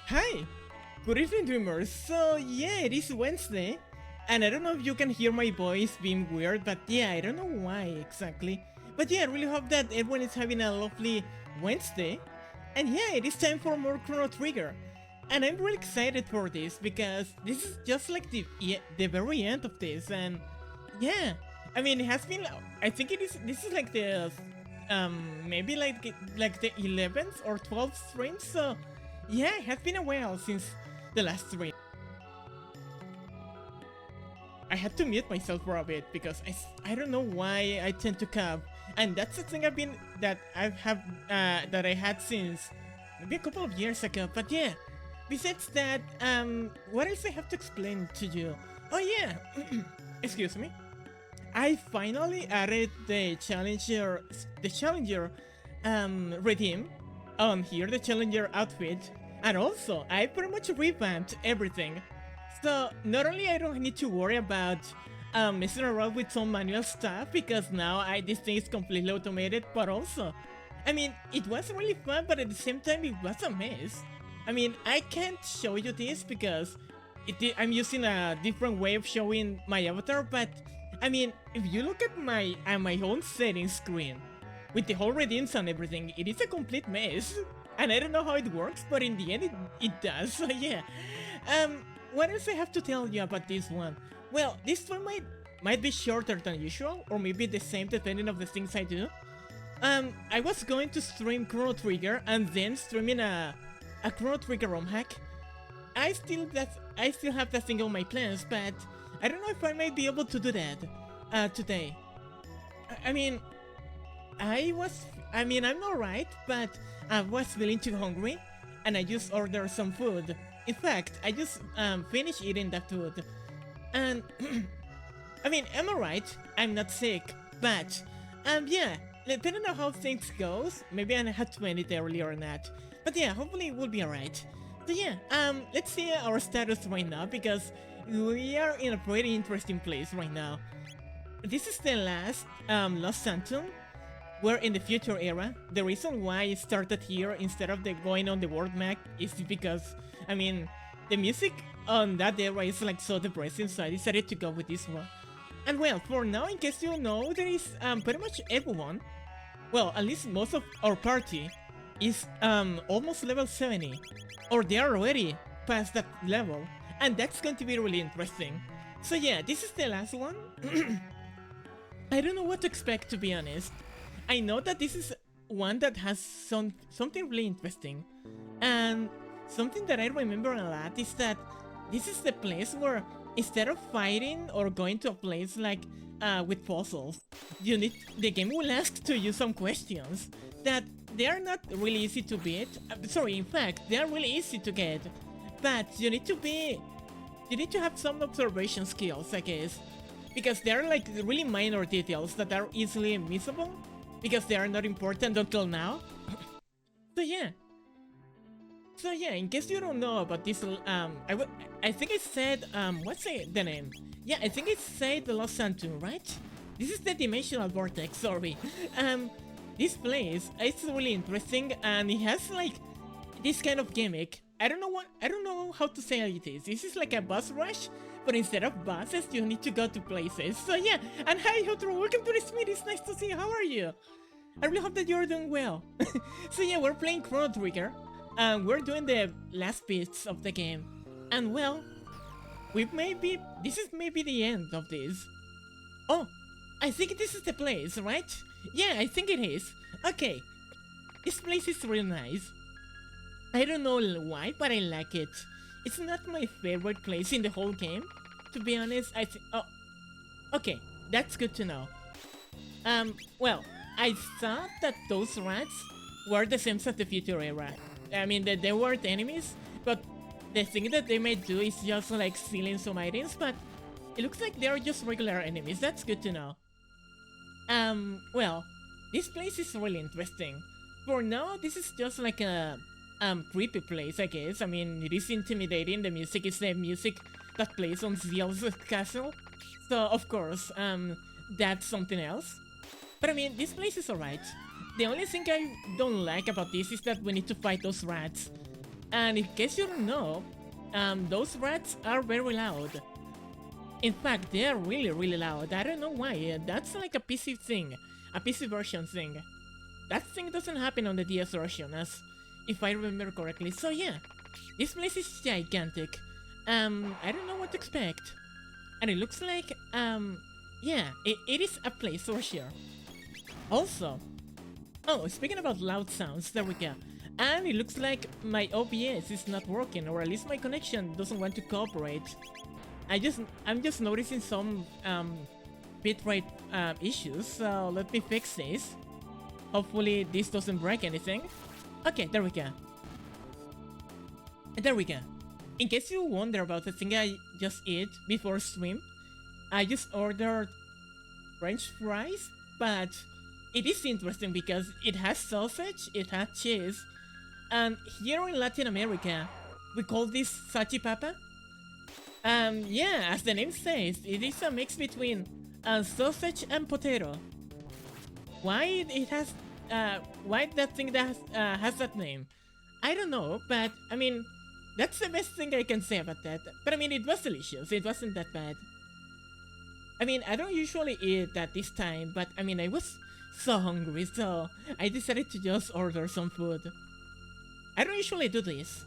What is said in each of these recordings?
Hi! Good evening, dreamers. So, yeah, it is Wednesday, and I don't know if you can hear my voice being weird, but yeah, I don't know why exactly. But yeah, I really hope that everyone is having a lovely Wednesday. And yeah, it is time for more Chrono Trigger. And I'm really excited for this because this is just like the very end of this, and yeah, I mean, it has been. I think it is. This is like the maybe like the 11th or 12th stream. So yeah, it has been a while since the last stream. I had to mute myself for a bit because I don't know why I tend to cough, and that's the thing that I had since maybe a couple of years ago. But yeah, besides that, what else I have to explain to you? Oh yeah, excuse me. I finally added the challenger redeem on here, the challenger outfit, and also I pretty much revamped everything. So not only I don't need to worry about messing around with some manual stuff because now this thing is completely automated, but also, I mean, it was really fun, but at the same time it was a mess. I mean, I can't show you this because I'm using a different way of showing my avatar, but I mean, if you look at my own settings screen, with the whole redeems and everything, it is a complete mess. And I don't know how it works, but in the end it does, so yeah. What else I have to tell you about this one? Well, this one might be shorter than usual, or maybe the same depending on the things I do. I was going to stream Chrono Trigger and then streaming a Chrono Trigger ROM hack. I still have that thing on my plans, but I don't know if I might be able to do that today. I mean, I'm alright, but I was feeling too hungry, and I just ordered some food. In fact, I just finished eating that food, and I mean, I'm alright. I'm not sick, but yeah, depending on how things goes, maybe I had to end it earlier or not. But yeah, hopefully it will be alright. So yeah, let's see our status right now because we are in a pretty interesting place right now. This is the last Lost Sanctum. We're in the future era. The reason why it started here instead of going on the world map is because, I mean, the music on that era is like so depressing, so I decided to go with this one. And well, for now, in case you know, there is pretty much everyone, well, at least most of our party is almost level 70, or they are already past that level, and that's going to be really interesting. So yeah, this is the last one. I don't know what to expect, to be honest. I know that this is one that has something really interesting, and something that I remember a lot is that this is the place where instead of fighting or going to a place like with puzzles, the game will ask to you some questions that they are not really easy to beat. Sorry, in fact, they are really easy to get, but you need to have some observation skills, I guess, because they are like really minor details that are easily missable because they are not important until now. So yeah. So yeah, in case you don't know about this, I think I said, what's the name? Yeah, I think it said the Lost Sanctum, right? This is the Dimensional Vortex, sorry. This place, it's really interesting, and it has like this kind of gimmick. I don't know how to say it is. This is like a bus rush, but instead of buses, you need to go to places. So yeah, and hi Hotro, welcome to the stream. It's nice to see you. How are you? I really hope that you're doing well. So yeah, we're playing Chrono Trigger, and we're doing the last bits of the game. And well, this is maybe the end of this. Oh, I think this is the place, right? Yeah, I think it is. Okay, this place is really nice. I don't know why, but I like it. It's not my favorite place in the whole game. To be honest, I think... Oh, okay, that's good to know. Well, I thought that those rats were the same as the future era. I mean, that they weren't enemies, but the thing that they may do is just like stealing some items, but it looks like they're just regular enemies. That's good to know. Well, this place is really interesting. For now, this is just like a creepy place, I guess. I mean, it is intimidating. The music is the music that plays on Zeal's castle. So, of course, that's something else. But I mean, this place is alright. The only thing I don't like about this is that we need to fight those rats. And in case you don't know, those rats are very loud. In fact, they are really, really loud. I don't know why. That's like a PC thing, a PC version thing. That thing doesn't happen on the DS version, as if I remember correctly. So yeah, this place is gigantic. I don't know what to expect. And it looks like, yeah, it is a place for sure. Also, oh, speaking about loud sounds, there we go. And it looks like my OBS is not working, or at least my connection doesn't want to cooperate. I'm just noticing some bitrate issues, so let me fix this. Hopefully this doesn't break anything. Okay, there we go. There we go. In case you wonder about the thing I just ate before stream, I just ordered French fries, but it is interesting because it has sausage, it has cheese, and here in Latin America, we call this salchipapa. Yeah, as the name says, it is a mix between sausage and potato. Why it has, why that thing that has that name? I don't know, but I mean, that's the best thing I can say about that. But I mean, it was delicious. It wasn't that bad. I mean, I don't usually eat at this time, but I mean, I was so hungry, so I decided to just order some food. I don't usually do this,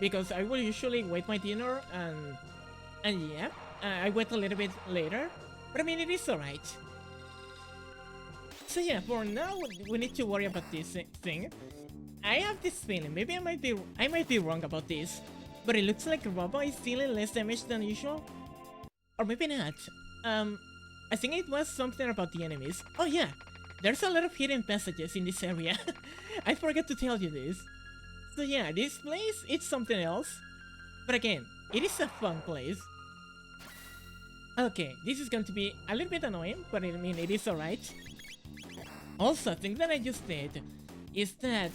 because I will usually wait my dinner and yeah, I wait a little bit later. But I mean, it is alright. So yeah, for now, we need to worry about this thing. I have this feeling, maybe I might be wrong about this, but it looks like Robo is dealing less damage than usual. Or maybe not. I think it was something about the enemies. Oh yeah, there's a lot of hidden passages in this area. I forgot to tell you this. So yeah, this place, it's something else. But again, it is a fun place. Okay, this is going to be a little bit annoying, but I mean, it is alright. Also, a thing that I just did is that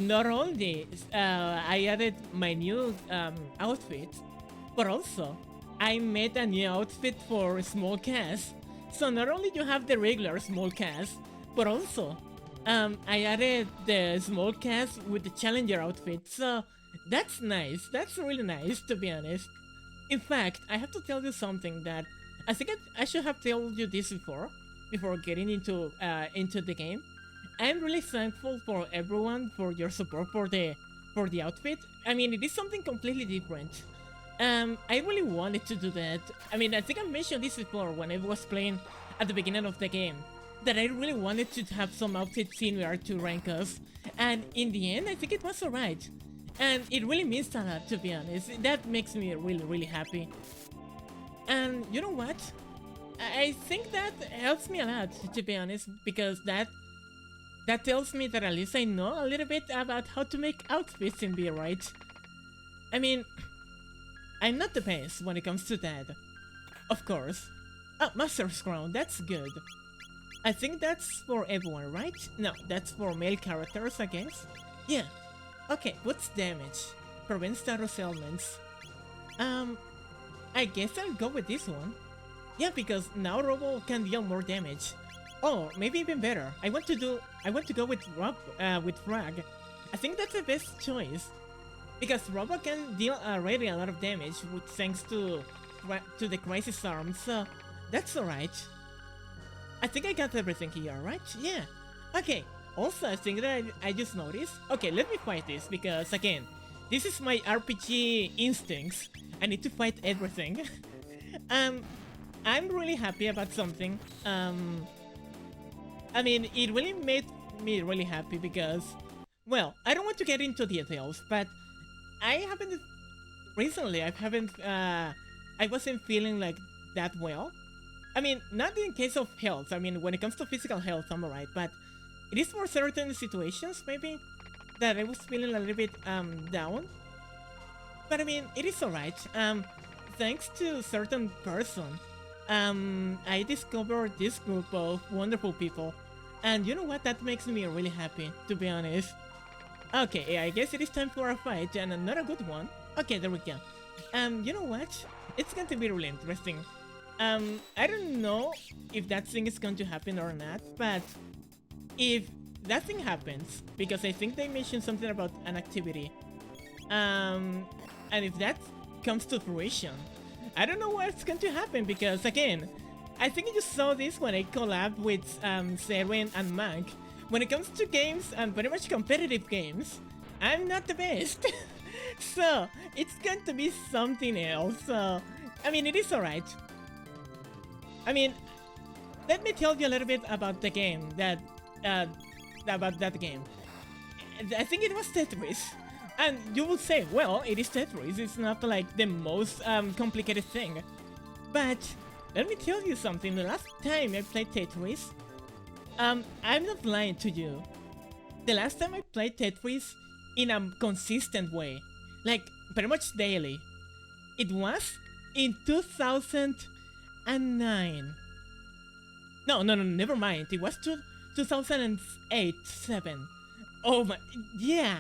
not only I added my new outfit, but also I made a new outfit for small cast. So not only you have the regular small cast, but also I added the small cast with the challenger outfit. So that's nice. That's really nice, to be honest. In fact, I have to tell you something that I think I should have told you this before getting into the game. I'm really thankful for everyone for your support for the outfit. I mean, it is something completely different. I really wanted to do that. I mean, I think I mentioned this before when I was playing at the beginning of the game, that I really wanted to have some outfit similar to Rankus, and in the end, I think it was alright. And it really means a lot, to be honest. That makes me really, really happy. And you know what? I think that helps me a lot, to be honest, because that tells me that at least I know a little bit about how to make outfits in VR, right? I mean, I'm not the best when it comes to that, of course. Oh, Master's Crown, that's good. I think that's for everyone, right? No, that's for male characters, I guess? Yeah. Okay, what's damage? Prevent status ailments. I guess I'll go with this one. Yeah, because now Robo can deal more damage. Oh, maybe even better. I want to go with Frag. I think that's the best choice. Because Robo can deal already a lot of damage thanks to the Crisis Arm, so that's alright. I think I got everything here, right? Yeah. Okay, also I think that I just noticed. Okay, let me fight this, because again, this is my RPG instincts. I need to fight everything. I'm really happy about something. I mean, it really made me really happy because, well, I don't want to get into details, but recently I wasn't feeling like that well. I mean, not in case of health. I mean, when it comes to physical health, I'm alright, but it is for certain situations, maybe, that I was feeling a little bit, down. But I mean, it is alright. Thanks to certain person, I discovered this group of wonderful people. And you know what? That makes me really happy, to be honest. Okay, I guess it is time for a fight, and another good one. Okay, there we go. You know what? It's going to be really interesting. I don't know if that thing is going to happen or not, but if that thing happens, because I think they mentioned something about an activity, and if that comes to fruition, I don't know what's going to happen, because again, I think you saw this when I collabed with Serwin and Monk. When it comes to games, and pretty much competitive games, I'm not the best. So, it's going to be something else. So, I mean, it is alright. I mean, let me tell you a little bit about the game, about that game. I think it was Tetris. And you will say, well, it is Tetris, it's not like the most complicated thing. But, let me tell you something, the last time I played Tetris, I'm not lying to you. The last time I played Tetris in a consistent way, like pretty much daily, it was in 2009. No, never mind. It was 2008, 7. Oh my, yeah.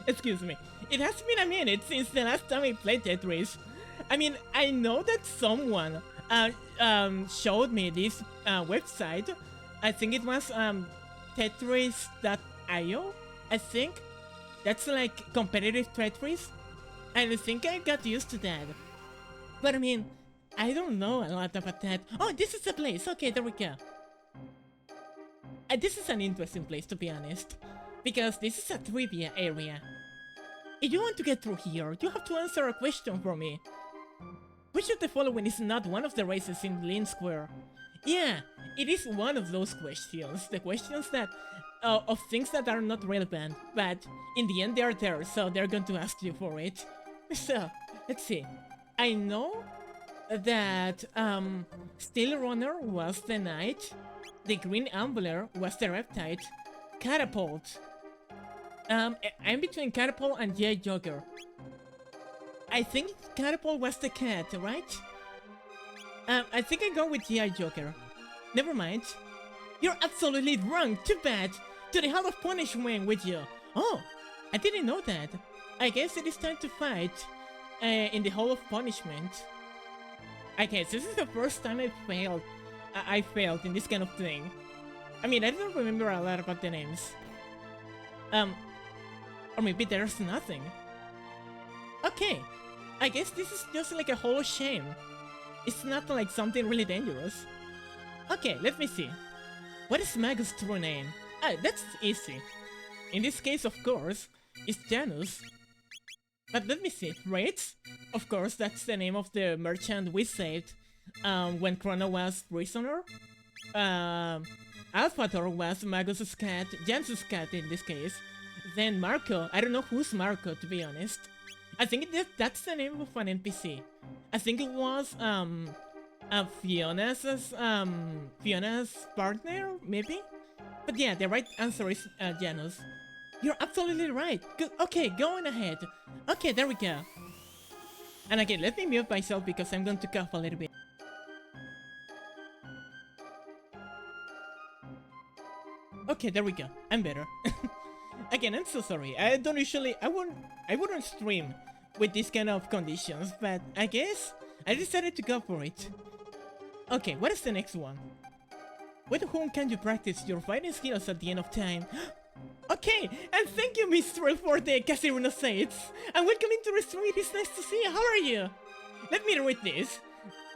Excuse me. It has been a minute since the last time I played Tetris. I mean, I know that someone showed me this website. I think it was Tetris.io. I think that's like competitive Tetris, and I think I got used to that. But I mean, I don't know a lot about that. Oh, this is the place. Okay, there we go. This is an interesting place, to be honest, because this is a trivia area. If you want to get through here, you have to answer a question for me. Which of the following is not one of the races in Lin Square? Yeah, it is one of those questions. The questions that of things that are not relevant, but in the end they are there, so they're going to ask you for it. So, let's see. I know that Steel Runner was the knight, the Green Ambler was the reptile, Catapult. I'm between Catapult and J Joker. I think Catapult was the cat, right? I think I go with G.I. Joker. Never mind. You're absolutely wrong, too bad! To the Hall of Punishment with you! Oh, I didn't know that. I guess it is time to fight in the Hall of Punishment. I guess this is the first time I failed in this kind of thing. I mean, I don't remember a lot about the names. Or maybe there's nothing. Okay, I guess this is just like a Hall of Shame. It's not like something really dangerous. Okay, let me see. What is Magus' true name? Ah, that's easy. In this case, of course, it's Janus. But let me see. Raids? Of course, that's the name of the merchant we saved when Chrono was prisoner. Alphator was Magus' cat, Janus' cat in this case. Then Marco, I don't know who's Marco, to be honest. I think that's the name of an NPC. I think it was Fiona's partner, maybe? But yeah, the right answer is Janus. You're absolutely right. Good. Okay, going ahead. Okay, there we go. And again, let me mute myself because I'm going to cough a little bit. Okay, there we go. I'm better. Again, I'm so sorry. I wouldn't stream with this kind of conditions, but I guess I decided to go for it. Okay, what is the next one? With whom can you practice your fighting skills at the end of time? Okay, and thank you, Mr. for the Kaseriino Saints. And welcome into the stream, it is nice to see you. How are you? Let me read this.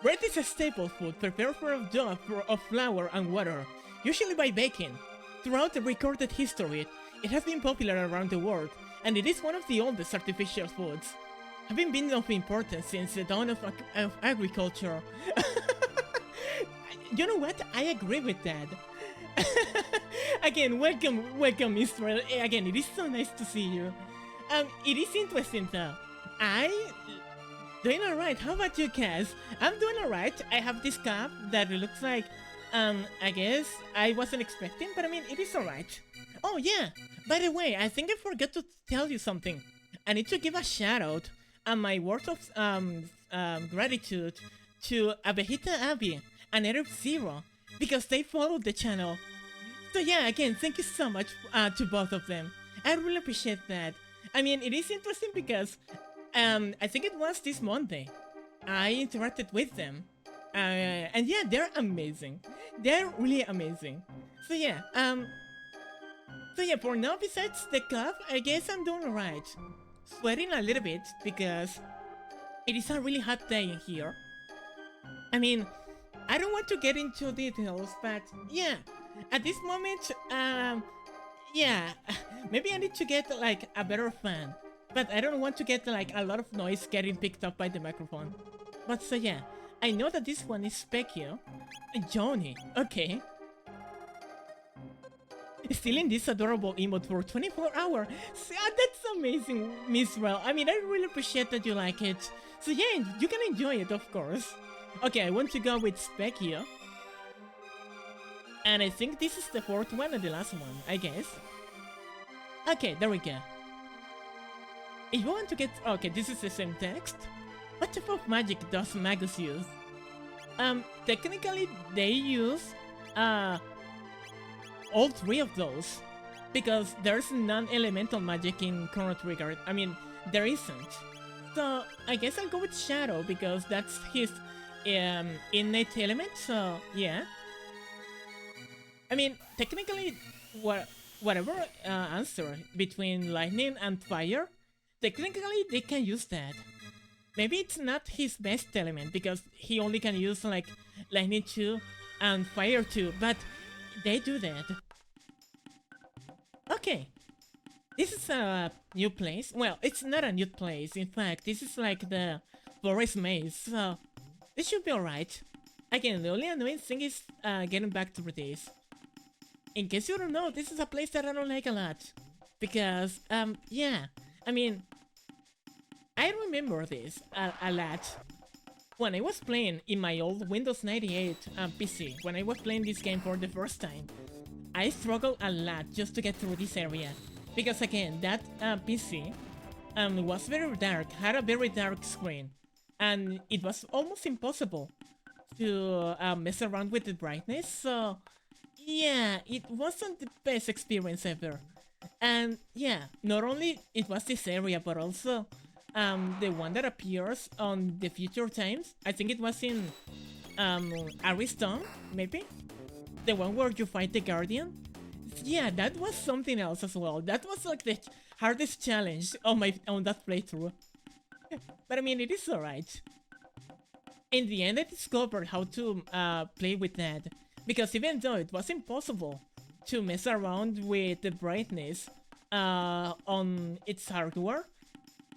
Bread is a staple food prepared from dough of flour and water, usually by baking. Throughout the recorded history, it has been popular around the world, and it is one of the oldest artificial foods. Having been of importance since the dawn of agriculture. You know what? I agree with that. Again, welcome, Mr. Again, it is so nice to see you. It is interesting though. Doing alright. How about you, Kaz? I'm doing alright. I have this cap that looks like, I guess I wasn't expecting, but I mean, it is alright. Oh yeah, by the way, I think I forgot to tell you something. I need to give a shout out and my words of gratitude to Abejita Abby and Ereb Zero because they followed the channel. So yeah, again, thank you so much to both of them. I really appreciate that. I mean, it is interesting because I think it was this Monday I interacted with them And yeah, they're amazing. They're really amazing. So yeah, for now, besides the cough, I guess I'm doing alright. Sweating a little bit because it is a really hot day in here. I mean, I don't want to get into details, but yeah, at this moment, yeah, maybe I need to get like a better fan. But I don't want to get like a lot of noise getting picked up by the microphone. But so yeah, I know that this one is Specchio. Johnny, okay. Still in this adorable emote for 24 hours. That's amazing, Miss Rel. I mean, I really appreciate that you like it. So yeah, you can enjoy it, of course. Okay, I want to go with Specchio. And I think this is the fourth one and the last one, I guess. Okay, there we go. If you want to get... Okay, this is the same text. What type of magic does Magus use? Technically, they use, all three of those. Because there's non-elemental magic in Chrono Trigger. I mean, there isn't. So, I guess I'll go with Shadow, because that's his, innate element, so, yeah. I mean, technically, whatever, answer between lightning and fire, technically, they can use that. Maybe it's not his best element, because he only can use, like, lightning 2 and fire 2, but they do that. Okay. This is a new place. Well, it's not a new place, in fact, this is like the forest maze, so this should be alright. Again, the only annoying thing is, getting back to this. In case you don't know, this is a place that I don't like a lot. Because, yeah, I mean, I remember this a lot. When I was playing in my old Windows 98 PC, when I was playing this game for the first time, I struggled a lot just to get through this area. Because again, that PC was very dark, had a very dark screen, and it was almost impossible to mess around with the brightness, so yeah, it wasn't the best experience ever. And yeah, not only it was this area, but also the one that appears on the future times. I think it was in Ariston, maybe? The one where you fight the Guardian? Yeah, that was something else as well. That was like the hardest challenge on that playthrough. But I mean, it is alright. In the end, I discovered how to play with that. Because even though it was impossible to mess around with the brightness on its hardware,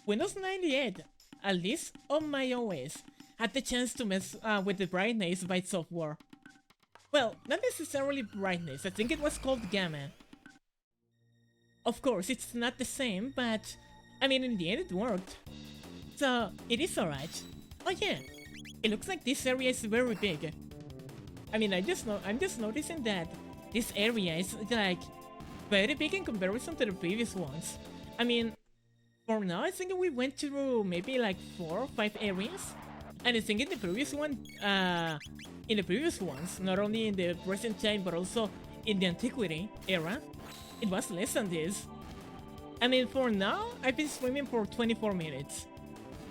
Windows 98, at least on my OS, had the chance to mess with the brightness by software. Well, not necessarily brightness, I think it was called gamma. Of course, it's not the same, but I mean, in the end it worked. So, it is alright. Oh yeah, it looks like this area is very big. I mean, I'm just noticing that this area is like very big in comparison to the previous ones. I mean, for now, I think we went through maybe like 4 or 5 areas, and I think in the previous ones, not only in the present time but also in the antiquity era, it was less than this. I mean, for now, I've been streaming for 24 minutes,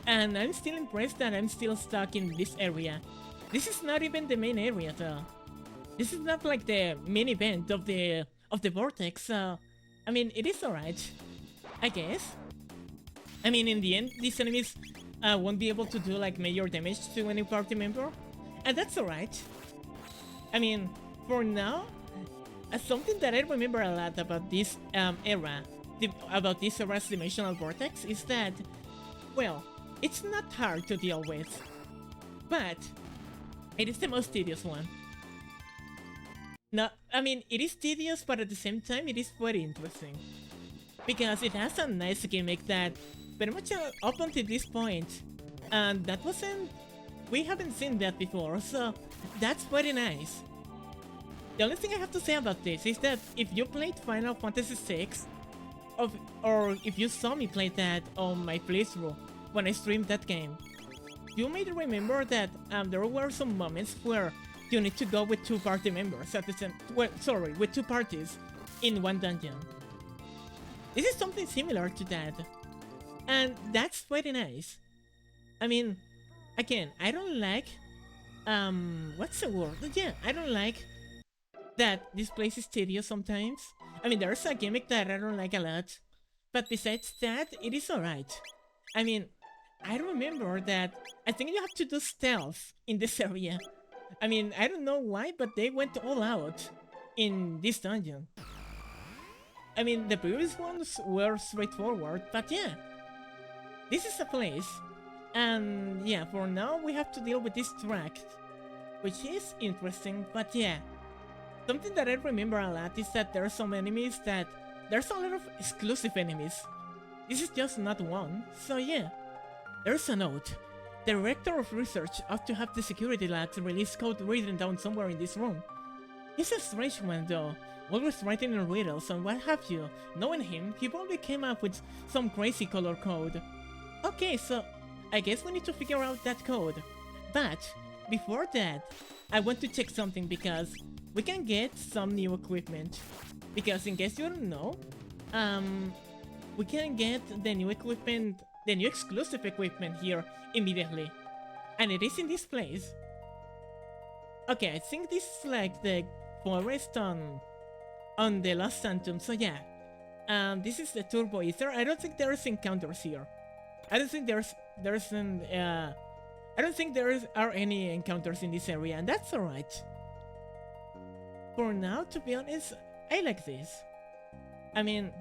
and I'm still impressed that I'm still stuck in this area. This is not even the main area though. This is not like the main event of the vortex, so I mean, it is alright, I guess. I mean, in the end, these enemies won't be able to do like major damage to any party member, and that's alright. I mean, for now, something that I remember a lot about this about this era's dimensional vortex is that, well, it's not hard to deal with, but it is the most tedious one. No, I mean, it is tedious, but at the same time, it is very interesting. Because it has a nice gimmick that, very much up until this point, and that wasn't... we haven't seen that before, so that's very nice. The only thing I have to say about this is that if you played Final Fantasy VI, or if you saw me play that on my playthrough when I streamed that game, you may remember that there were some moments where you need to go with 2 party members at the same... well, sorry, with 2 parties in one dungeon. This is something similar to that, and that's very nice. I mean, again, I don't like what's the word? Yeah, I don't like that this place is tedious sometimes. I mean, there's a gimmick that I don't like a lot, but besides that, it is alright. I mean, I remember that I think you have to do stealth in this area. I mean, I don't know why, but they went all out in this dungeon. I mean, the previous ones were straightforward, but yeah, this is a place. And yeah, for now we have to deal with this track, which is interesting, but yeah. Something that I remember a lot is that there are some enemies that... There's a lot of exclusive enemies. This is just not one, so yeah. There's a note. The Director of Research ought to have the security lads release code written down somewhere in this room. He's a strange one though, always writing in riddles and what have you. Knowing him, he probably came up with some crazy color code. Okay, so I guess we need to figure out that code. But before that, I want to check something because we can get some new equipment. Because in case you don't know, we can get the new equipment, the new exclusive equipment here immediately. And it is in this place. Okay, I think this is like the forest on the Lost Sanctum, so yeah. This is the Turbo Ether. I don't think there's encounters here. I don't think I don't think there are any encounters in this area, and that's alright. For now, to be honest, I like this. I mean,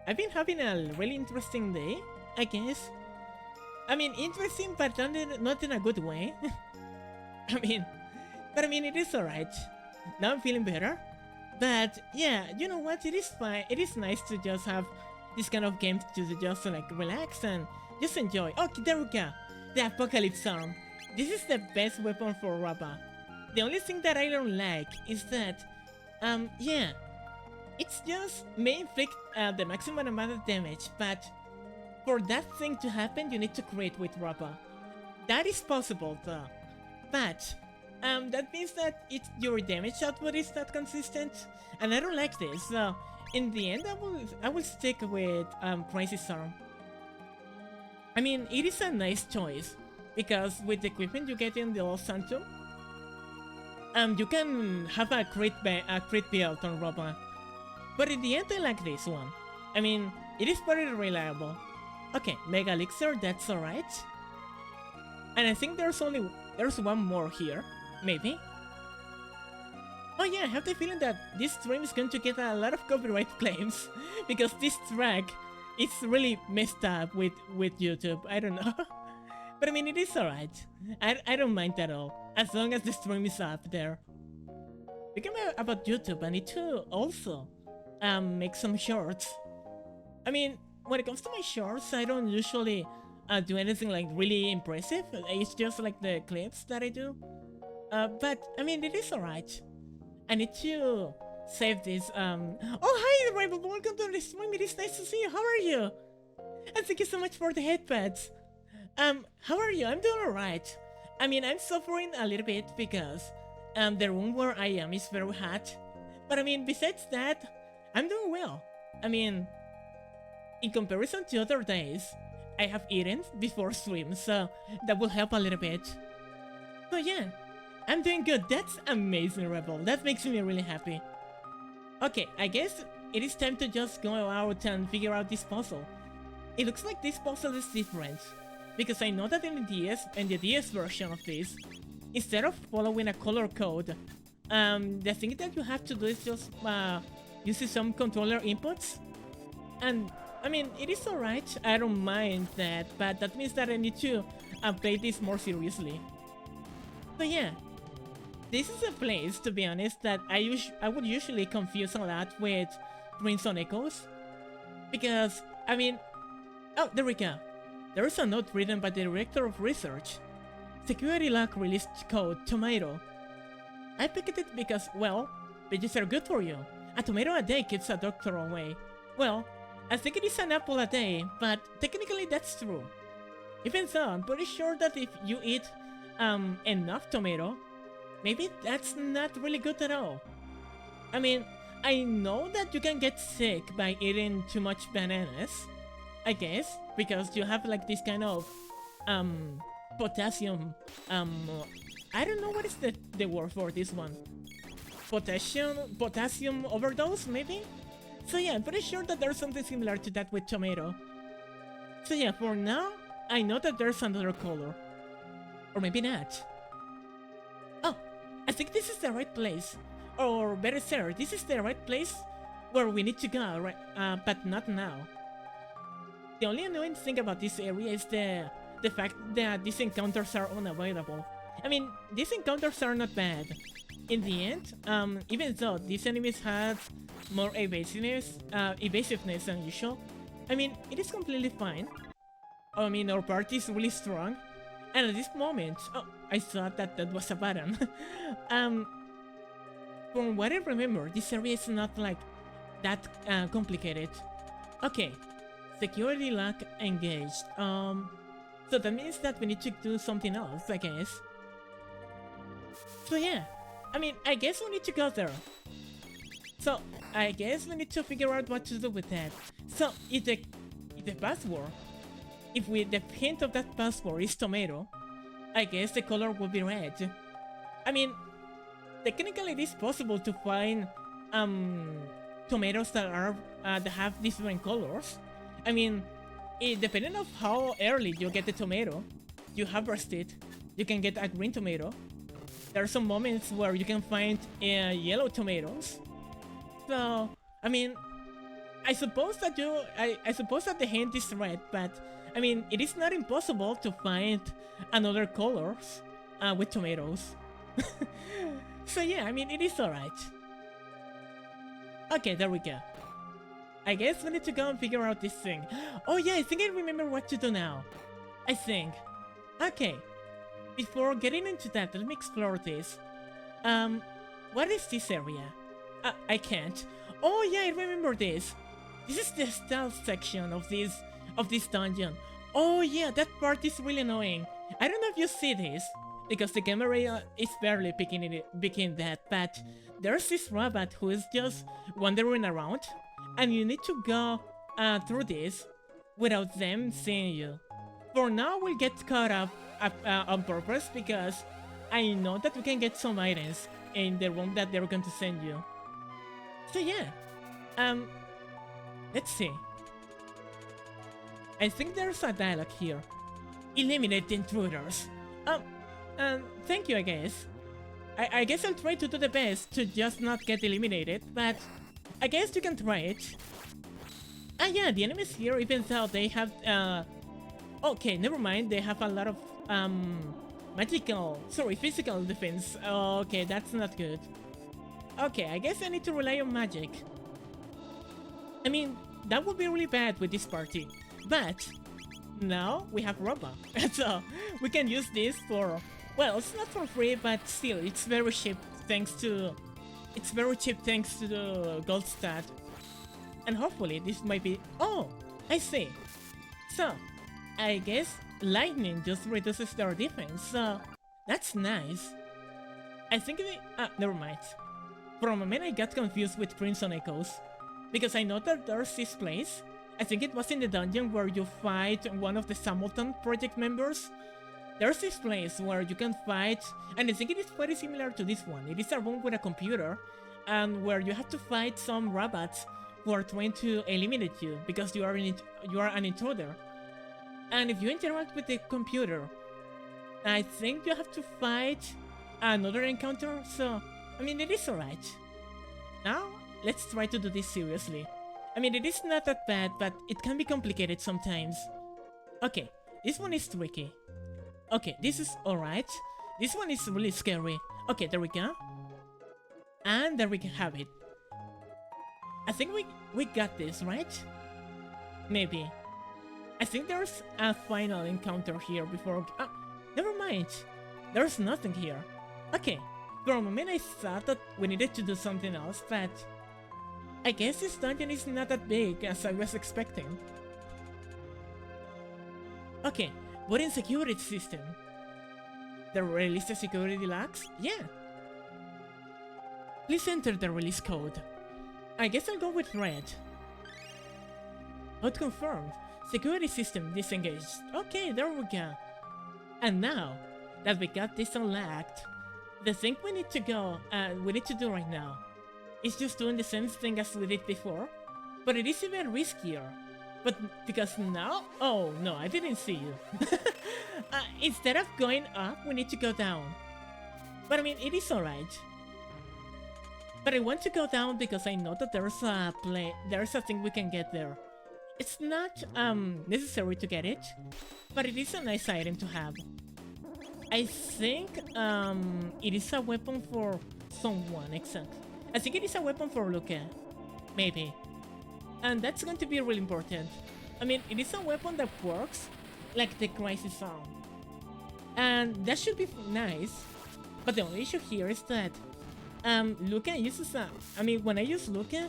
I've been having a really interesting day, I guess. I mean, interesting, but not in a good way. I mean, it is alright. Now I'm feeling better. But yeah, you know what? It is fine. It is nice to just have this kind of game to just like relax and just enjoy. Okay, there we go. The Apocalypse Arm. This is the best weapon for Rappa. The only thing that I don't like is that, yeah, it's just may inflict the maximum amount of damage, but for that thing to happen, you need to crit with Rappa. That is possible though, but that means that your damage output is not consistent, and I don't like this. So in the end, I will stick with Crisis Arm. I mean, it is a nice choice because with the equipment you get in the Lost Sanctum, you can have a crit build on Robin. But in the end, I like this one. I mean, it is very reliable. Okay, Mega Elixir, that's alright. And I think there's one more here, maybe. Oh yeah, I have the feeling that this stream is going to get a lot of copyright claims because this track is really messed up with YouTube. I don't know. But I mean, it is alright. I don't mind at all, as long as the stream is up there. Speaking about YouTube, I need to also make some shorts. I mean, when it comes to my shorts, I don't usually do anything like really impressive. It's just like the clips that I do. But I mean, it is alright. I need to save this. Oh, hi, Rival. Welcome to the stream. It is nice to see you. How are you? And thank you so much for the headpads. How are you? I'm doing alright. I mean, I'm suffering a little bit because the room where I am is very hot. But I mean, besides that, I'm doing well. I mean, in comparison to other days, I have eaten before stream, so that will help a little bit. So yeah, I'm doing good. That's amazing, Rebel. That makes me really happy. Okay, I guess it is time to just go out and figure out this puzzle. It looks like this puzzle is different, because I know that in the DS version of this, instead of following a color code, the thing that you have to do is just use some controller inputs. And I mean, it is alright, I don't mind that, but that means that I need to play this more seriously. So yeah, this is a place, to be honest, that I would usually confuse a lot with Crimson Echoes. Because, I mean... Oh, there we go. There is a note written by the Director of Research. Security Lock released code Tomato. I picked it because, well, veggies are good for you. A tomato a day keeps a doctor away. Well, I think it is an apple a day, but technically that's true. Even so, I'm pretty sure that if you eat enough tomato, maybe that's not really good at all. I mean, I know that you can get sick by eating too much bananas, I guess, because you have like this kind of potassium, I don't know what is the word for this one. Potassium overdose, maybe? So yeah, I'm pretty sure that there's something similar to that with tomato. So yeah, for now, I know that there's another color. Or maybe not. Oh, I think this is the right place. Or better said, this is the right place where we need to go, right? But not now. The only annoying thing about this area is the fact that these encounters are unavoidable. I mean, these encounters are not bad. In the end, even though these enemies had more evasiveness than usual, I mean, it is completely fine. I mean, our party is really strong, and at this moment, oh, I thought that that was a button. From what I remember, this area is not like that complicated. Okay, security lock engaged. So that means that we need to do something else, I guess. So yeah, I mean, I guess we need to go there. So I guess we need to figure out what to do with that. So if the password, the hint of that password is tomato, I guess the color will be red. I mean, technically it is possible to find tomatoes that are that have different colors. I mean, depending on how early you get the tomato, you harvest it, you can get a green tomato. There are some moments where you can find yellow tomatoes. So, I mean, I suppose that I suppose that the hint is red, but I mean, it is not impossible to find another colors with tomatoes. So yeah, I mean, it is alright. Okay, there we go. I guess we need to go and figure out this thing. Oh yeah, I think I remember what to do now. I think. Okay. Before getting into that, let me explore this. What is this area? I can't. Oh yeah, I remember this. This is the stealth section of this dungeon. Oh yeah, that part is really annoying. I don't know if you see this, because the camera is barely picking that, but there's this rabbit who is just wandering around, and you need to go through this without them seeing you. For now, we'll get caught up on purpose, because I know that we can get some items in the room that they're going to send you. So yeah, let's see. I think there's a dialogue here. Eliminate the intruders. Thank you, I guess. I guess I'll try to do the best to just not get eliminated, but I guess you can try it. Ah yeah, the enemies here, even though they have, okay, never mind, they have a lot of, physical defense. Okay, that's not good. Okay, I guess I need to rely on magic. I mean, that would be really bad with this party. But now we have Robux, so we can use this for, well, it's not for free, but still, it's very cheap thanks to the gold stat. And hopefully this might be, oh, I see. So, I guess lightning just reduces their defense, so that's nice. I think never mind. For a moment I got confused with Crimson Echoes, because I know that there's this place. I think it was in the dungeon where you fight one of the Samultan project members. There's this place where you can fight, and I think it is very similar to this one. It is a room with a computer, and where you have to fight some robots who are trying to eliminate you because you are an intruder. And if you interact with the computer, I think you have to fight another encounter, so I mean, it is alright. Now, let's try to do this seriously. I mean, it is not that bad, but it can be complicated sometimes. Okay, this one is tricky. Okay, this is alright. This one is really scary. Okay, there we go. And there we have it. I think we got this, right? Maybe. I think there's a final encounter here before... never mind. There's nothing here. Okay, for a moment I thought that we needed to do something else, but... I guess this dungeon is not that big as I was expecting. Okay, put in security system. The release the security locks? Yeah. Please enter the release code. I guess I'll go with red. Code confirmed. Security system disengaged. Okay, there we go. And now that we got this unlocked, the thing we need to do right now is just doing the same thing as we did before, but it is even riskier. But because now, oh no, I didn't see you. Instead of going up, we need to go down. But I mean, it is alright. But I want to go down because I know that there's a thing we can get there. It's not necessary to get it, but it is a nice item to have. I think it is a weapon for someone, exactly. I think it is a weapon for Luca, maybe. And that's going to be really important. I mean, it is a weapon that works like the crisis sound. And that should be nice. But the only issue here is that Luca uses I mean, when I use Luca,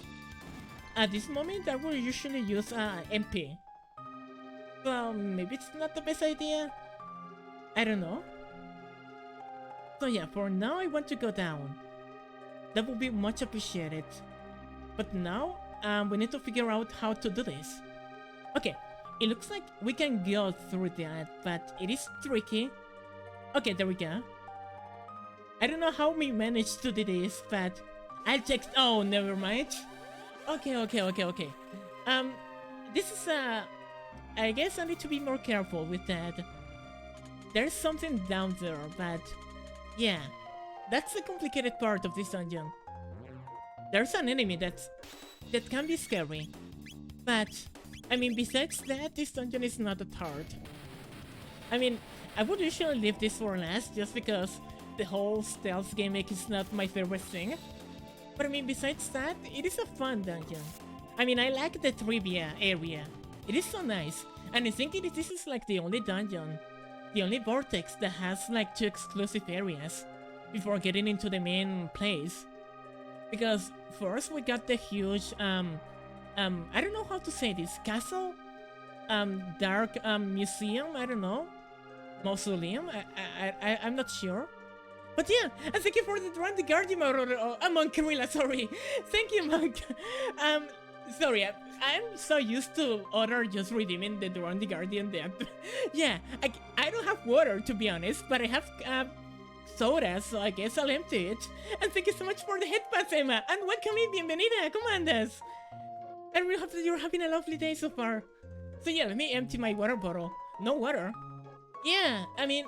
at this moment I will usually use MP. So maybe it's not the best idea. I don't know. So yeah, for now I want to go down. That would be much appreciated. But now, we need to figure out how to do this. Okay, it looks like we can go through that, but it is tricky. Okay, there we go. I don't know how we managed to do this, but I'll check. Oh, never mind. Okay. This is I guess I need to be more careful with that. There's something down there, but yeah, that's the complicated part of this dungeon. There's an enemy that can be scary, but I mean, besides that, this dungeon is not that hard. I mean, I would usually leave this for last just because the whole stealth gimmick is not my favorite thing. But I mean, besides that, it is a fun dungeon. I mean, I like the trivia area. It is so nice, and I think this is like the only dungeon, the only vortex that has like 2 exclusive areas before getting into the main place. Because first we got the huge I don't know how to say this, castle, dark museum, I don't know, mausoleum, I'm not sure. But yeah, and thank you for the Run the Guardian, Monk Camilla, sorry. Thank you, Monk. Sorry, I'm so used to other just redeeming the Run the Guardian deck. Yeah, I don't have water, to be honest, but I have soda, so I guess I'll empty it. And thank you so much for the headpass, Emma, and welcome in, bienvenida, ¿cómo andas? I really hope that you're having a lovely day so far. So yeah, let me empty my water bottle. No water? Yeah, I mean,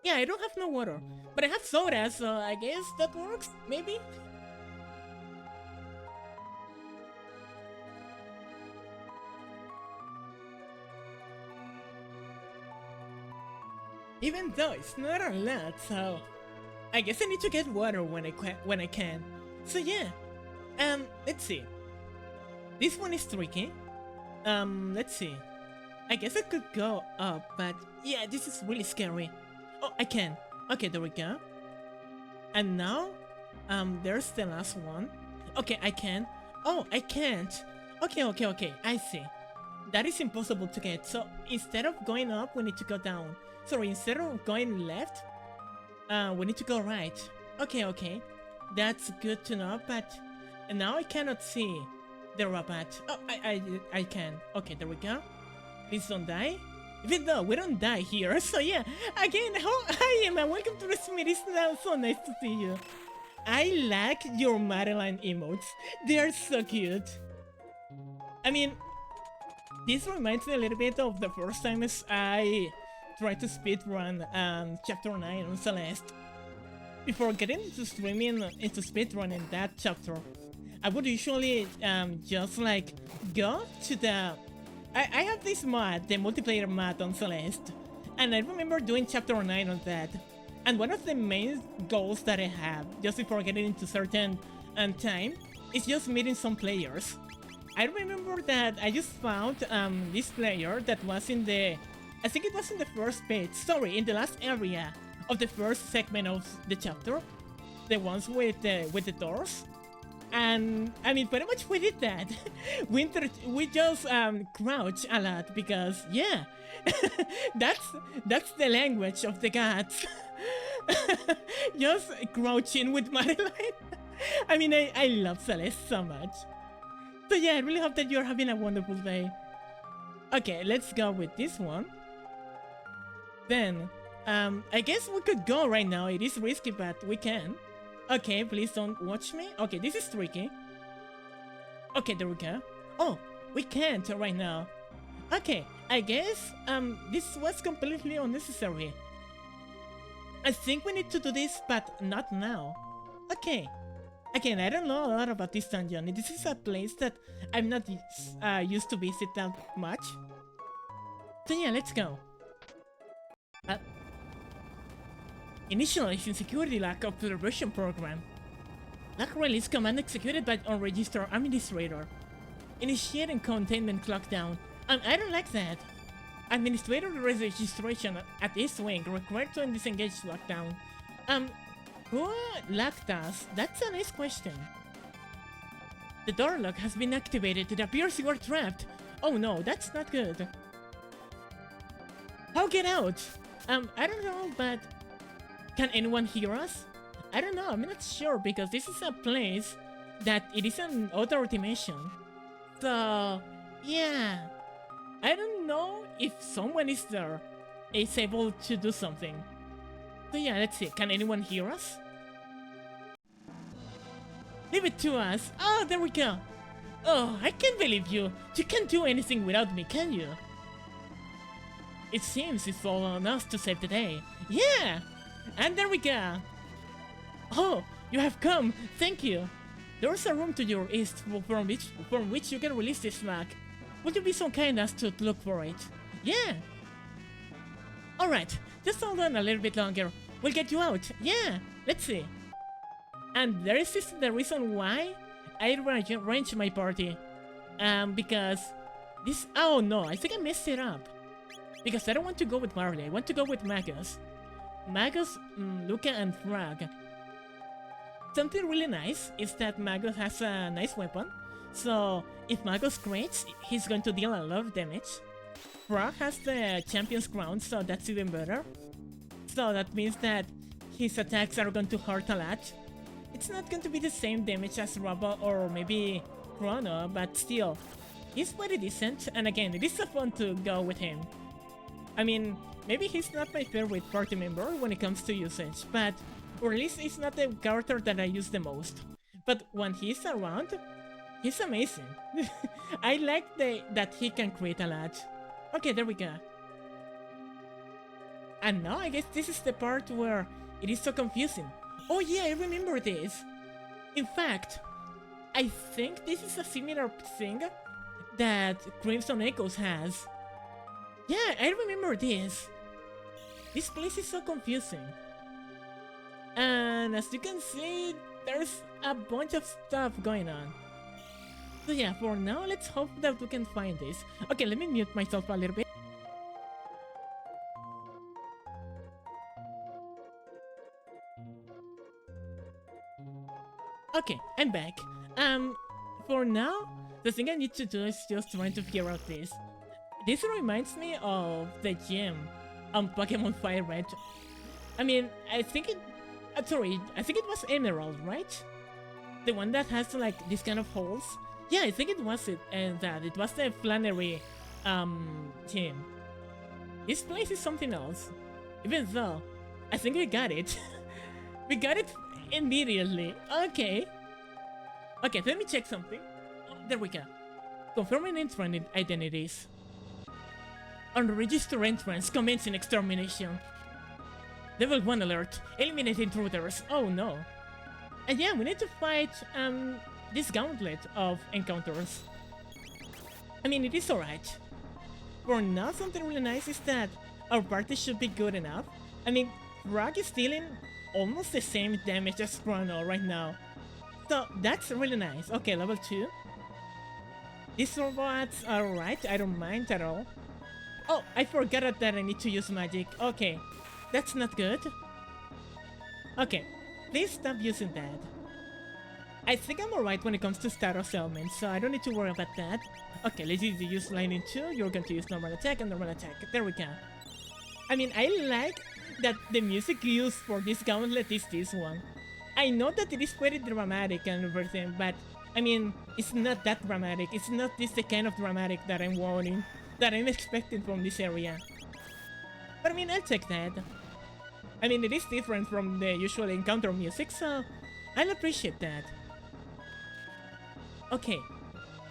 yeah, I don't have no water, but I have soda, so I guess that works, maybe? Even though it's not a lot, so I guess I need to get water when I can. So yeah, let's see. This one is tricky. Let's see. I guess I could go up, but yeah, this is really scary. Oh, I can. Okay, there we go. And now, there's the last one. Okay, I can. Oh, I can't. Okay, I see. That is impossible to get, so instead of going up, we need to go down. Sorry, instead of going left, we need to go right. Okay. That's good to know, but now I cannot see the robot. Oh, I can. Okay, there we go. Please don't die. Even though we don't die here, so yeah. Again, hi Emma, welcome to the stream. It's now so nice to see you. I like your Madeline emotes. They are so cute. I mean, this reminds me a little bit of the first time I tried to speedrun chapter 9 on Celeste. Before getting into speedrunning that chapter, I would usually just like go to the... I have this mod, the multiplayer mod on Celeste, and I remember doing chapter 9 on that. And one of the main goals that I have, just before getting into certain time, is just meeting some players. I remember that I just found this player that was in the... I think it was in the first page, sorry, in the last area of the first segment of the chapter. The ones with the doors. And, I mean, pretty much we did that. we just crouch a lot because, yeah, that's the language of the gods. Just crouching with Madeline. I mean, I love Celeste so much. So yeah, I really hope that you're having a wonderful day. Okay, let's go with this one. Then, I guess we could go right now. It is risky, but we can. Okay, please don't watch me. Okay, this is tricky. Okay, there we go. Oh, we can't right now. Okay, I guess, this was completely unnecessary. I think we need to do this, but not now. Okay. Again, I don't know a lot about this dungeon. This is a place that I'm not used to visit that much. So yeah, let's go. Initializing security lock observation program. Lock release command executed by unregistered administrator. Initiating containment lockdown. I don't like that. Administrator registration at East Wing required to disengage lockdown. Who locked us? That's a nice question. The door lock has been activated. It appears you are trapped. Oh no, that's not good. How get out? I don't know, but can anyone hear us? I don't know, I'm not sure because this is a place that it is an auto automation. So, yeah. I don't know if someone is there is able to do something. So yeah, let's see. Can anyone hear us? Leave it to us. Oh, there we go. Oh, I can't believe you. You can't do anything without me, can you? It seems it's all on us to save the day. Yeah! And there we go. Oh, you have come. Thank you. There's a room to your east from which you can release this lock. Would you be so kind as to look for it? Yeah! Alright, just hold on a little bit longer. We'll get you out. Yeah! Let's see. And there is the reason why I arranged my party. Because this... Oh no, I think I messed it up. Because I don't want to go with Marley, I want to go with Magus. Magus, Luca, and Frog. Something really nice is that Magus has a nice weapon. So, if Magus crits, he's going to deal a lot of damage. Frog has the champion's crown, so that's even better. So that means that his attacks are going to hurt a lot. It's not going to be the same damage as Robo or maybe Chrono, but still, he's pretty decent, and again, it is so fun to go with him. I mean, maybe he's not my favorite party member when it comes to usage, but or at least he's not the character that I use the most. But when he's around, he's amazing. I like that he can create a lot. Okay, there we go. And now I guess this is the part where it is so confusing. Oh yeah, I remember this. In fact, I think this is a similar thing that Crimson Echoes has. Yeah, I remember this. This place is so confusing. And as you can see, there's a bunch of stuff going on. So yeah, for now, let's hope that we can find this. Okay, let me mute myself a little bit. Okay, I'm back. For now, the thing I need to do is just trying to figure out this. This reminds me of the gym on Pokemon Fire Red. I mean, I think it... sorry, I think it was Emerald, right? The one that has, like, this kind of holes? Yeah, I think it was it, and that it was the Flannery, gym. This place is something else. Even though, I think we got it. We got it immediately. Okay. Okay, let me check something. There we go. Confirming entrant identities. Unregistered entrance commencing extermination. Level 1 alert. Eliminate intruders. Oh no. And yeah, we need to fight this gauntlet of encounters. I mean, it is alright. For now, something really nice is that our party should be good enough. I mean, Rock is dealing almost the same damage as Chrono right now. So that's really nice. Okay, level 2. These robots are alright, I don't mind at all. Oh, I forgot that I need to use magic. Okay, that's not good. Okay, please stop using that. I think I'm alright when it comes to status elements, so I don't need to worry about that. Okay, let's use lightning 2, you're going to use normal attack and normal attack. There we go. I mean, I like that the music used for this gauntlet is this one. I know that it is pretty dramatic and everything, but I mean, it's not that dramatic. It's not this the kind of dramatic that I'm wanting, that I'm expecting from this area. But I mean, I'll take that. I mean, it is different from the usual encounter music, so I'll appreciate that. Okay,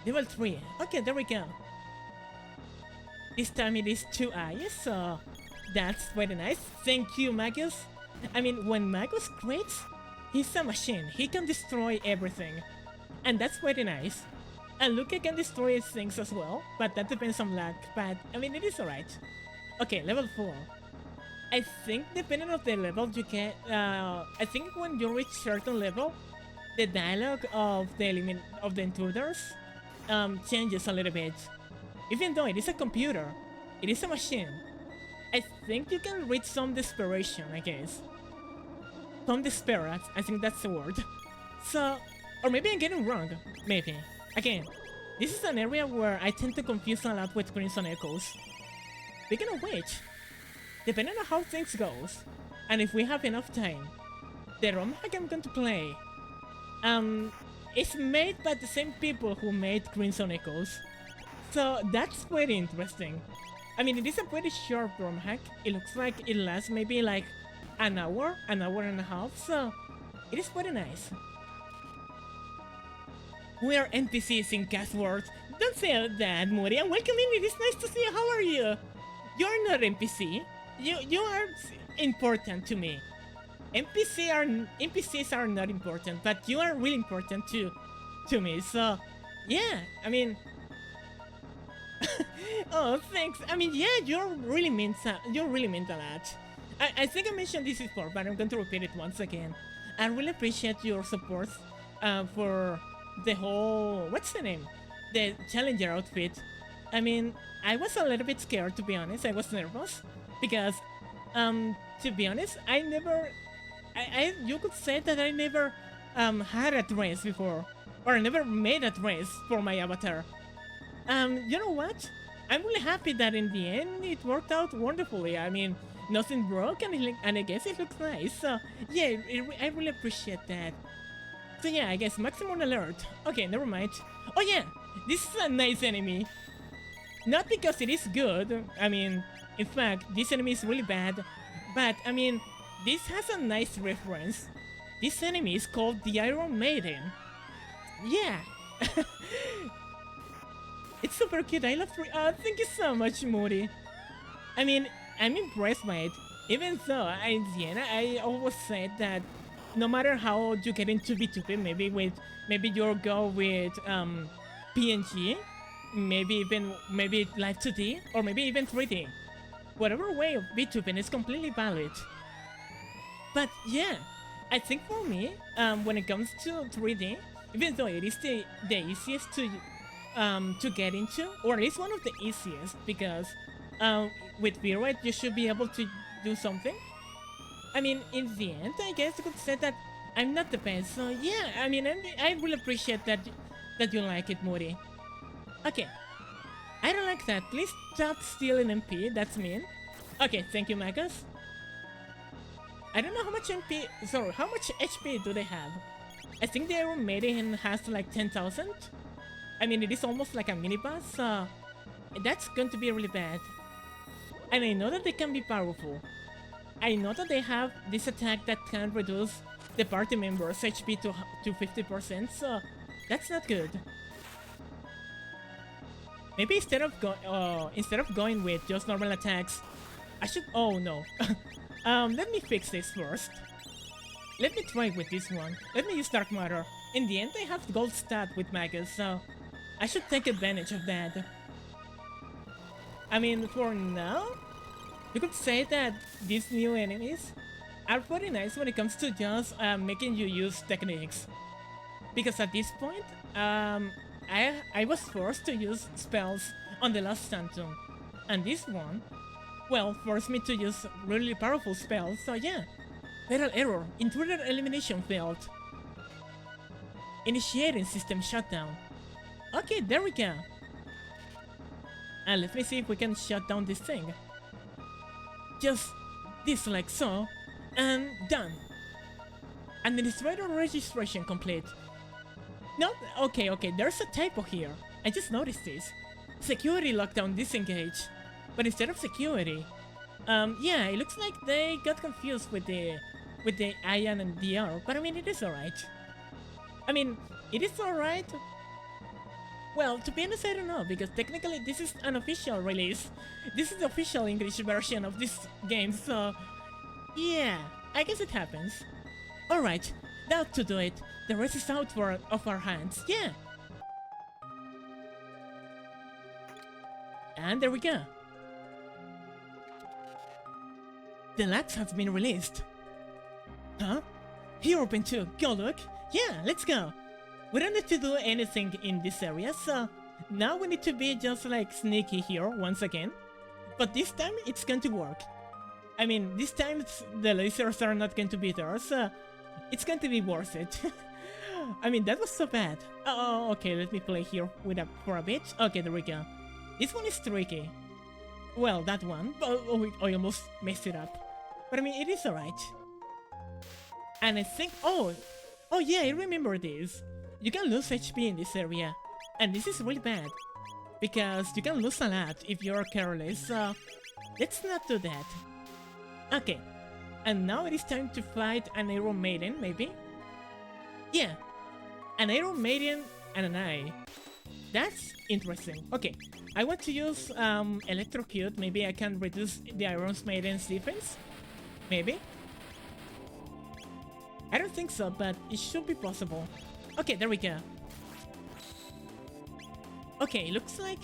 level 3. Okay, there we go. This time it is 2 eyes, so that's very nice. Thank you, Magus. I mean, when Magus crits, he's a machine. He can destroy everything. And that's very nice. And Luca can destroy things as well, but that depends on luck. But, I mean, it is alright. Okay, level 4. I think depending on the level you get, I think when you reach certain level, the dialogue of the intruders changes a little bit. Even though it is a computer, it is a machine. I think you can reach some desperation, I guess. Some despair, I think that's the word. So, or maybe I'm getting wrong, maybe. Again, this is an area where I tend to confuse a lot with Crimson Echoes. Speaking of which, depending on how things goes, and if we have enough time, the ROM hack I'm going to play, is made by the same people who made Crimson Echoes. So that's very interesting. I mean, it is a pretty short ROM hack. It looks like it lasts maybe like an hour and a half, so it is very nice. We are NPCs in Castworld. Don't say that, Muri. And welcome in. It is nice to see you. How are you? You're not NPC. You are important to me. NPCs are not important, but you are really important to me. So, yeah. I mean, oh, thanks. I mean, yeah, you really meant a lot. I think I mentioned this before, but I'm going to repeat it once again. I really appreciate your support for the whole, what's the name? The Challenger outfit. I mean, I was a little bit scared, to be honest. I was nervous because, to be honest, you could say that I never had a dress before, or I never made a dress for my avatar. You know what? I'm really happy that in the end it worked out wonderfully. I mean, nothing broke, and I guess it looks nice. So yeah, I really appreciate that. So yeah, I guess maximum alert. Okay, never mind. Oh yeah, this is a nice enemy. Not because it is good. I mean, in fact, this enemy is really bad. But I mean, this has a nice reference. This enemy is called the Iron Maiden. Yeah. It's super cute. I love Freya. Oh, thank you so much, Mori. I mean, I'm impressed by it. Even though I always said that no matter how you get into Vtuber, maybe you'll go with PNG, maybe Live 2D, or maybe even 3D. Whatever way of Vtuber is completely valid. But yeah, I think for me, when it comes to 3D, even though it is the easiest to get into, or at least one of the easiest, because with V-Ride you should be able to do something. I mean, in the end, I guess I could say that I'm not the best, so yeah, I mean, I really appreciate that you like it, Moody. Okay, I don't like that. Please stop stealing MP, that's mean. Okay, thank you, Magus. I don't know how much how much HP do they have? I think the Iron Maiden has like 10,000. I mean, it is almost like a mini-boss, so that's going to be really bad. And I know that they can be powerful. I know that they have this attack that can reduce the party members' HP to 50%, so that's not good. Maybe instead of going with just normal attacks, I should. Oh no. Let me fix this first. Let me try with this one. Let me use Dark Matter. In the end, I have gold stat with Magus, so I should take advantage of that. I mean, for now, you could say that these new enemies are pretty nice when it comes to just making you use techniques. Because at this point, I was forced to use spells on the last Phantom. And this one, well, forced me to use really powerful spells, so yeah. Fatal error. Intruder elimination failed. Initiating system shutdown. Okay, there we go. And let me see if we can shut down this thing. Just this like so, and done. Administrator registration complete. No, okay, there's a typo here. I just noticed this. Security lockdown disengaged. But instead of security, Yeah, it looks like they got confused with the Ion and the R, but I mean, it is alright. I mean, it is alright. Well, to be honest, I don't know, because technically this is an official release. This is the official English version of this game, so yeah, I guess it happens. Alright, now to do it. The rest is out of our hands, yeah. And there we go. The labs have been released. Huh? Here open too. Go look. Yeah, let's go. We don't need to do anything in this area, so now we need to be just like sneaky here once again. But this time it's going to work. I mean, this time the lasers are not going to be there, so it's going to be worth it. I mean, that was so bad. Oh, okay, let me play here for a bit. Okay, there we go. This one is tricky. Well, that one. Oh, I almost messed it up. But I mean, it is alright. And I think... Oh yeah, I remember this. You can lose HP in this area. And this is really bad. Because you can lose a lot if you're careless, so... Let's not do that. Okay. And now it is time to fight an Iron Maiden, maybe? Yeah. An Iron Maiden and an Eye. That's interesting. Okay. I want to use Electrocute. Maybe I can reduce the Iron Maiden's defense? Maybe? I don't think so, but it should be possible. Okay, there we go. Okay, looks like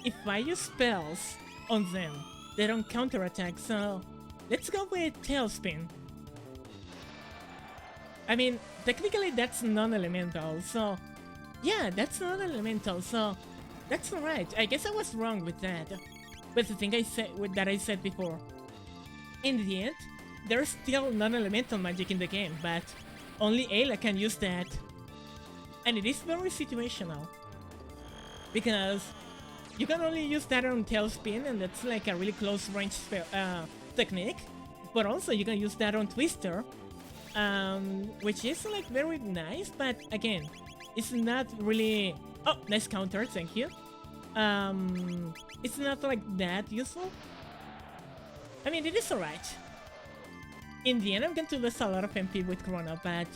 if I use spells on them, they don't counterattack, so let's go with Tailspin. I mean, technically that's non-elemental, so yeah, that's non-elemental, so that's alright. I guess I was wrong with that. With the thing I said before. In the end, there's still non-elemental magic in the game, but only Ayla can use that. And it is very situational. Because you can only use that on Tailspin, and that's like a really close range technique. But also you can use that on Twister, which is like very nice, but again, it's not really... Oh, nice counter, thank you. It's not like that useful. I mean, it is alright. In the end, I'm going to lose a lot of MP with Chrono, but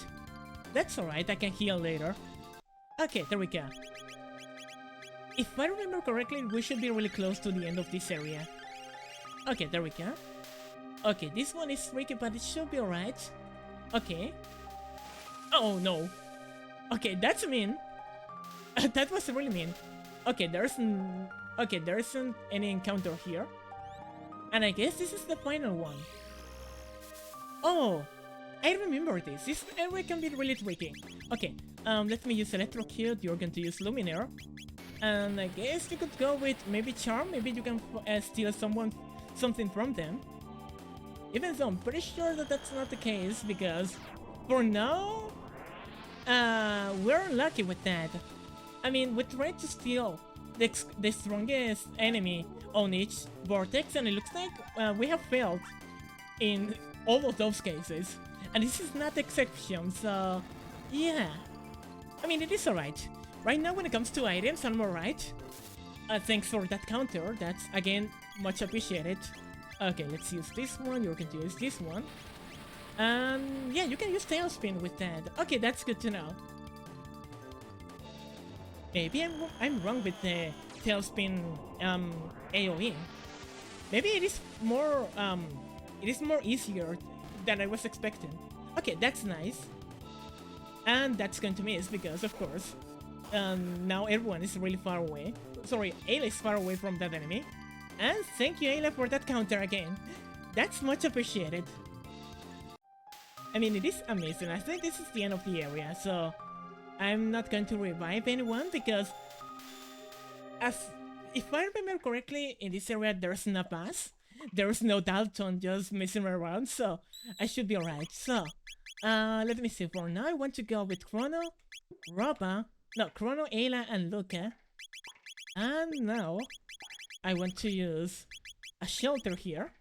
that's alright, I can heal later. Okay, there we go. If I remember correctly, we should be really close to the end of this area. Okay, there we go. Okay, this one is tricky, but it should be alright. Okay. Oh, no. Okay, that's mean. That was really mean. Okay, there isn't any encounter here. And I guess this is the final one. Oh, I remember this. This area can be really tricky. Okay, let me use Electrocute. You're going to use Luminaire. And I guess you could go with maybe Charm. Maybe you can steal something from them. Even though I'm pretty sure that that's not the case, because for now, we're unlucky with that. I mean, we tried to steal the strongest enemy on each vortex, and it looks like we have failed in all of those cases. And this is not the exception, so yeah. I mean, it is alright. Right now, when it comes to items, I'm alright. Thanks for that counter, that's, again, much appreciated. Okay, let's use this one, you're going to use this one. And yeah, you can use Tailspin with that. Okay, that's good to know. Maybe I'm wrong with the Tailspin AoE. Maybe it is more easier than I was expecting. Okay, that's nice. And that's going to miss because, of course, now everyone is really far away. Sorry, Ayla is far away from that enemy. And thank you, Ayla, for that counter again. That's much appreciated. I mean, it is amazing. I think this is the end of the area, so I'm not going to revive anyone because, if I remember correctly, in this area there's no boss. There's no Dalton just messing around, so I should be alright. So, let me see. For now, I want to go with Chrono, Chrono, Ayla, and Luca. And now, I want to use a shelter here.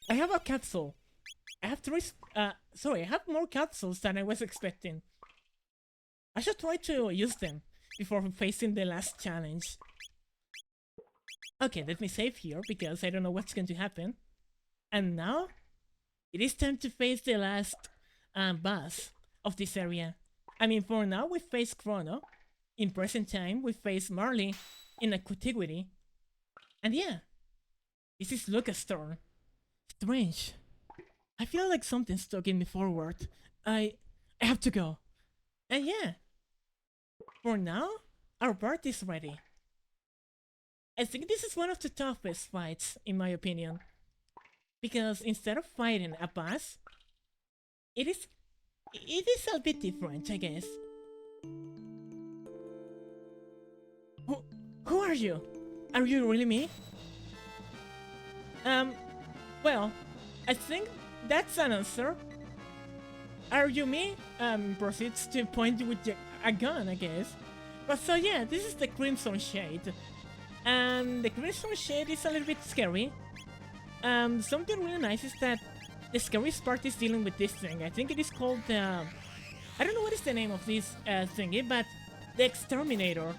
I have a capsule. I have I have more capsules than I was expecting. I should try to use them before facing the last challenge. Okay, let me save here because I don't know what's going to happen. And now, it is time to face the last boss of this area. I mean, for now we face Chrono. In present time, we face Marley in antiquity. And yeah, this is Lucas' turn. Strange. I feel like something's tugging me forward. I have to go. And yeah, for now, our party is ready. I think this is one of the toughest fights, in my opinion. Because instead of fighting a boss, it is a bit different, I guess. Who are you? Are you really me? Well, I think that's an answer. Are you me? Proceeds to point with a gun, I guess. But so yeah, this is the Crimson Shade. And the Crimson Shade is a little bit scary. Something really nice is that the scariest part is dealing with this thing. I think it is called I don't know what is the name of this thingy, but the Exterminator.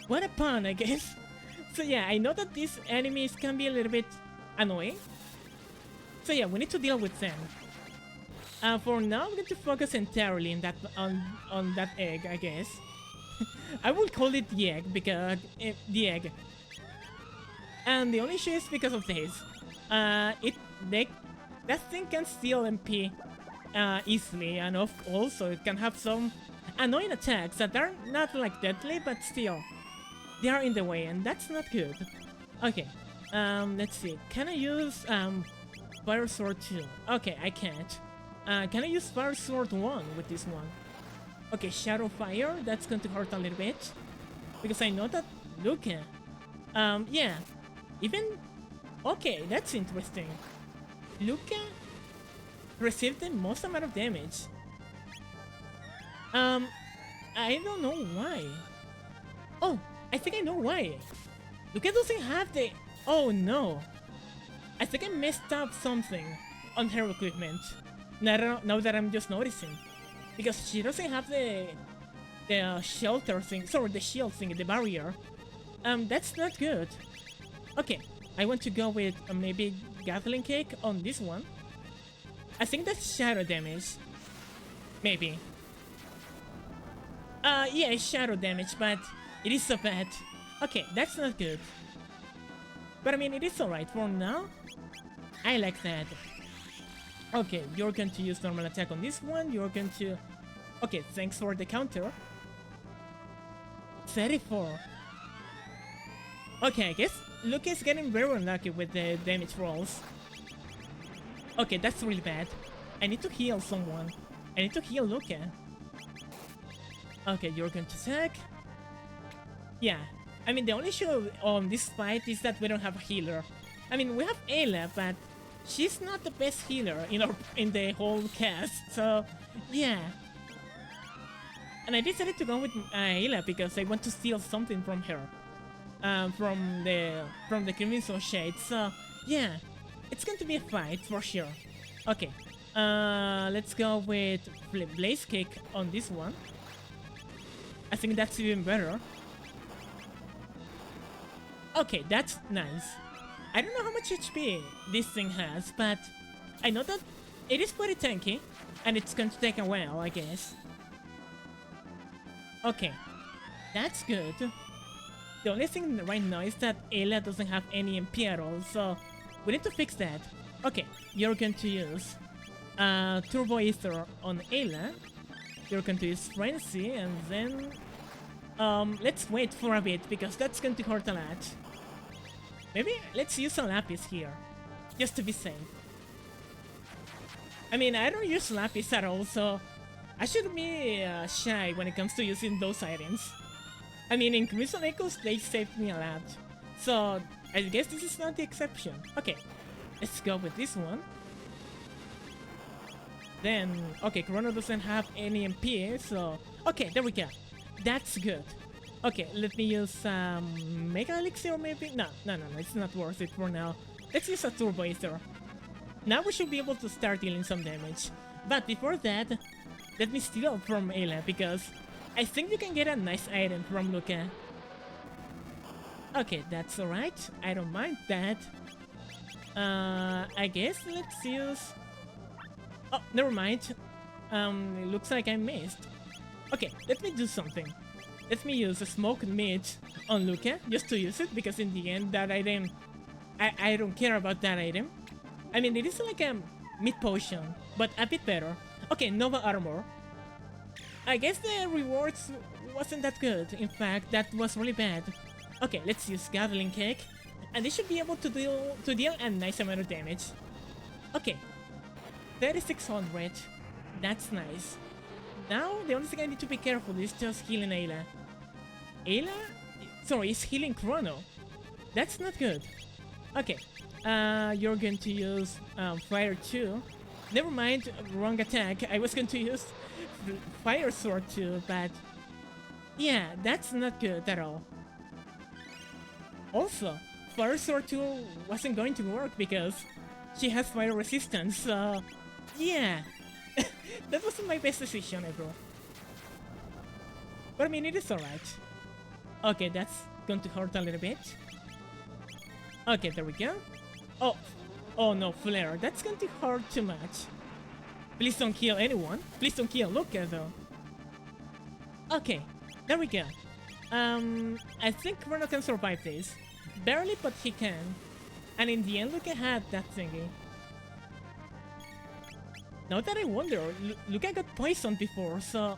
What a pun, I guess. So yeah, I know that these enemies can be a little bit annoying. So yeah, we need to deal with them. For now, I'm going to focus entirely in that on that egg, I guess. I will call it the egg because the egg. And the only issue is because of this. That thing can steal MP easily, and also it can have some annoying attacks that are not like deadly, but still they are in the way, and that's not good. Okay, let's see. Can I use Fire Sword 2? Okay, I can't. Can I use Fire Sword 1 with this one? Okay, Shadow Fire, that's going to hurt a little bit. Because I know that Luca... yeah. Even... Okay, that's interesting. Luca received the most amount of damage. I don't know why. Oh, I think I know why. Luca doesn't have the... Oh no. I think I messed up something on her equipment. Now that I'm just noticing. Because she doesn't have the shelter thing, sorry, the shield thing, the barrier. That's not good. Okay, I want to go with maybe Gatling Cake on this one. I think that's shadow damage. Maybe. Yeah, it's shadow damage, but it is so bad. Okay, that's not good. But I mean, it is alright for now. I like that. Okay, you're going to use normal attack on this one. You're going to... Okay, thanks for the counter. 34. Okay, I guess Luca is getting very unlucky with the damage rolls. Okay, that's really bad. I need to heal someone. I need to heal Luca. Okay, you're going to attack. Yeah, I mean, the only issue on this fight is that we don't have a healer. I mean, we have Ayla, but she's not the best healer in the whole cast, so yeah. And I decided to go with Ayla because I want to steal something from her, from the Crimson Shade. So yeah, it's going to be a fight for sure. Okay, let's go with Blaze Kick on this one. I think that's even better. Okay, that's nice. I don't know how much HP this thing has, but I know that it is pretty tanky, and it's going to take a while, I guess. Okay, that's good. The only thing right now is that Ayla doesn't have any MP at all, so we need to fix that. Okay, you're going to use Turbo Ether on Ayla. You're going to use Frenzy, and then... let's wait for a bit, because that's going to hurt a lot. Maybe let's use a Lapis here, just to be safe. I mean, I don't use Lapis at all, so I should be shy when it comes to using those items. I mean, in Crimson Echoes, they saved me a lot, so I guess this is not the exception. Okay, let's go with this one. Then, okay, Chrono doesn't have any MP, so... Okay, there we go. That's good. Okay, let me use Mega Elixir maybe? No, it's not worth it for now. Let's use a Turbo Ether. Now we should be able to start dealing some damage. But before that, let me steal from Ayla, because I think you can get a nice item from Luca. Okay, that's alright. I don't mind that. I guess let's use... Oh, never mind. It looks like I missed. Okay, let me do something. Let me use a smoked meat on Luca, just to use it, because in the end that item... I don't care about that item. I mean, it is like a meat potion, but a bit better. Okay, Nova Armor. I guess the rewards wasn't that good. In fact, that was really bad. Okay, let's use Gatling Cake, and they should be able to deal a nice amount of damage. Okay, 3600. That's nice. Now, the only thing I need to be careful is just healing Ayla. Ayla? Sorry, it's healing Chrono. That's not good. Okay, you're going to use Fire 2. Never mind, wrong attack. I was going to use Fire Sword 2, but... yeah, that's not good at all. Also, Fire Sword 2 wasn't going to work because she has fire resistance, so... yeah, that wasn't my best decision ever. But I mean, it is alright. Okay, that's going to hurt a little bit. Okay, there we go. Oh, oh no, Flare, that's going to hurt too much. Please don't kill anyone. Please don't kill Luca, though. Okay, there we go. I think Chrono can survive this. Barely, but he can. And in the end, Luca had that thingy. Now that I wonder, Luca got poisoned before, so...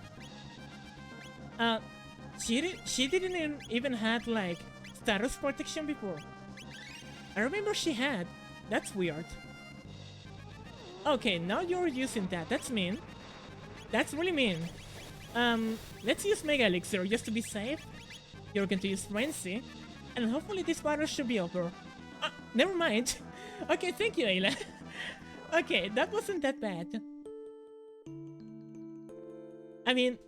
she didn't even had, like, status protection before. I remember she had. That's weird. Okay, now you're using that. That's mean. That's really mean. Let's use Mega Elixir just to be safe. You're going to use Frenzy. And hopefully this battle should be over. Never mind. Okay, thank you, Ayla. Okay, that wasn't that bad. I mean,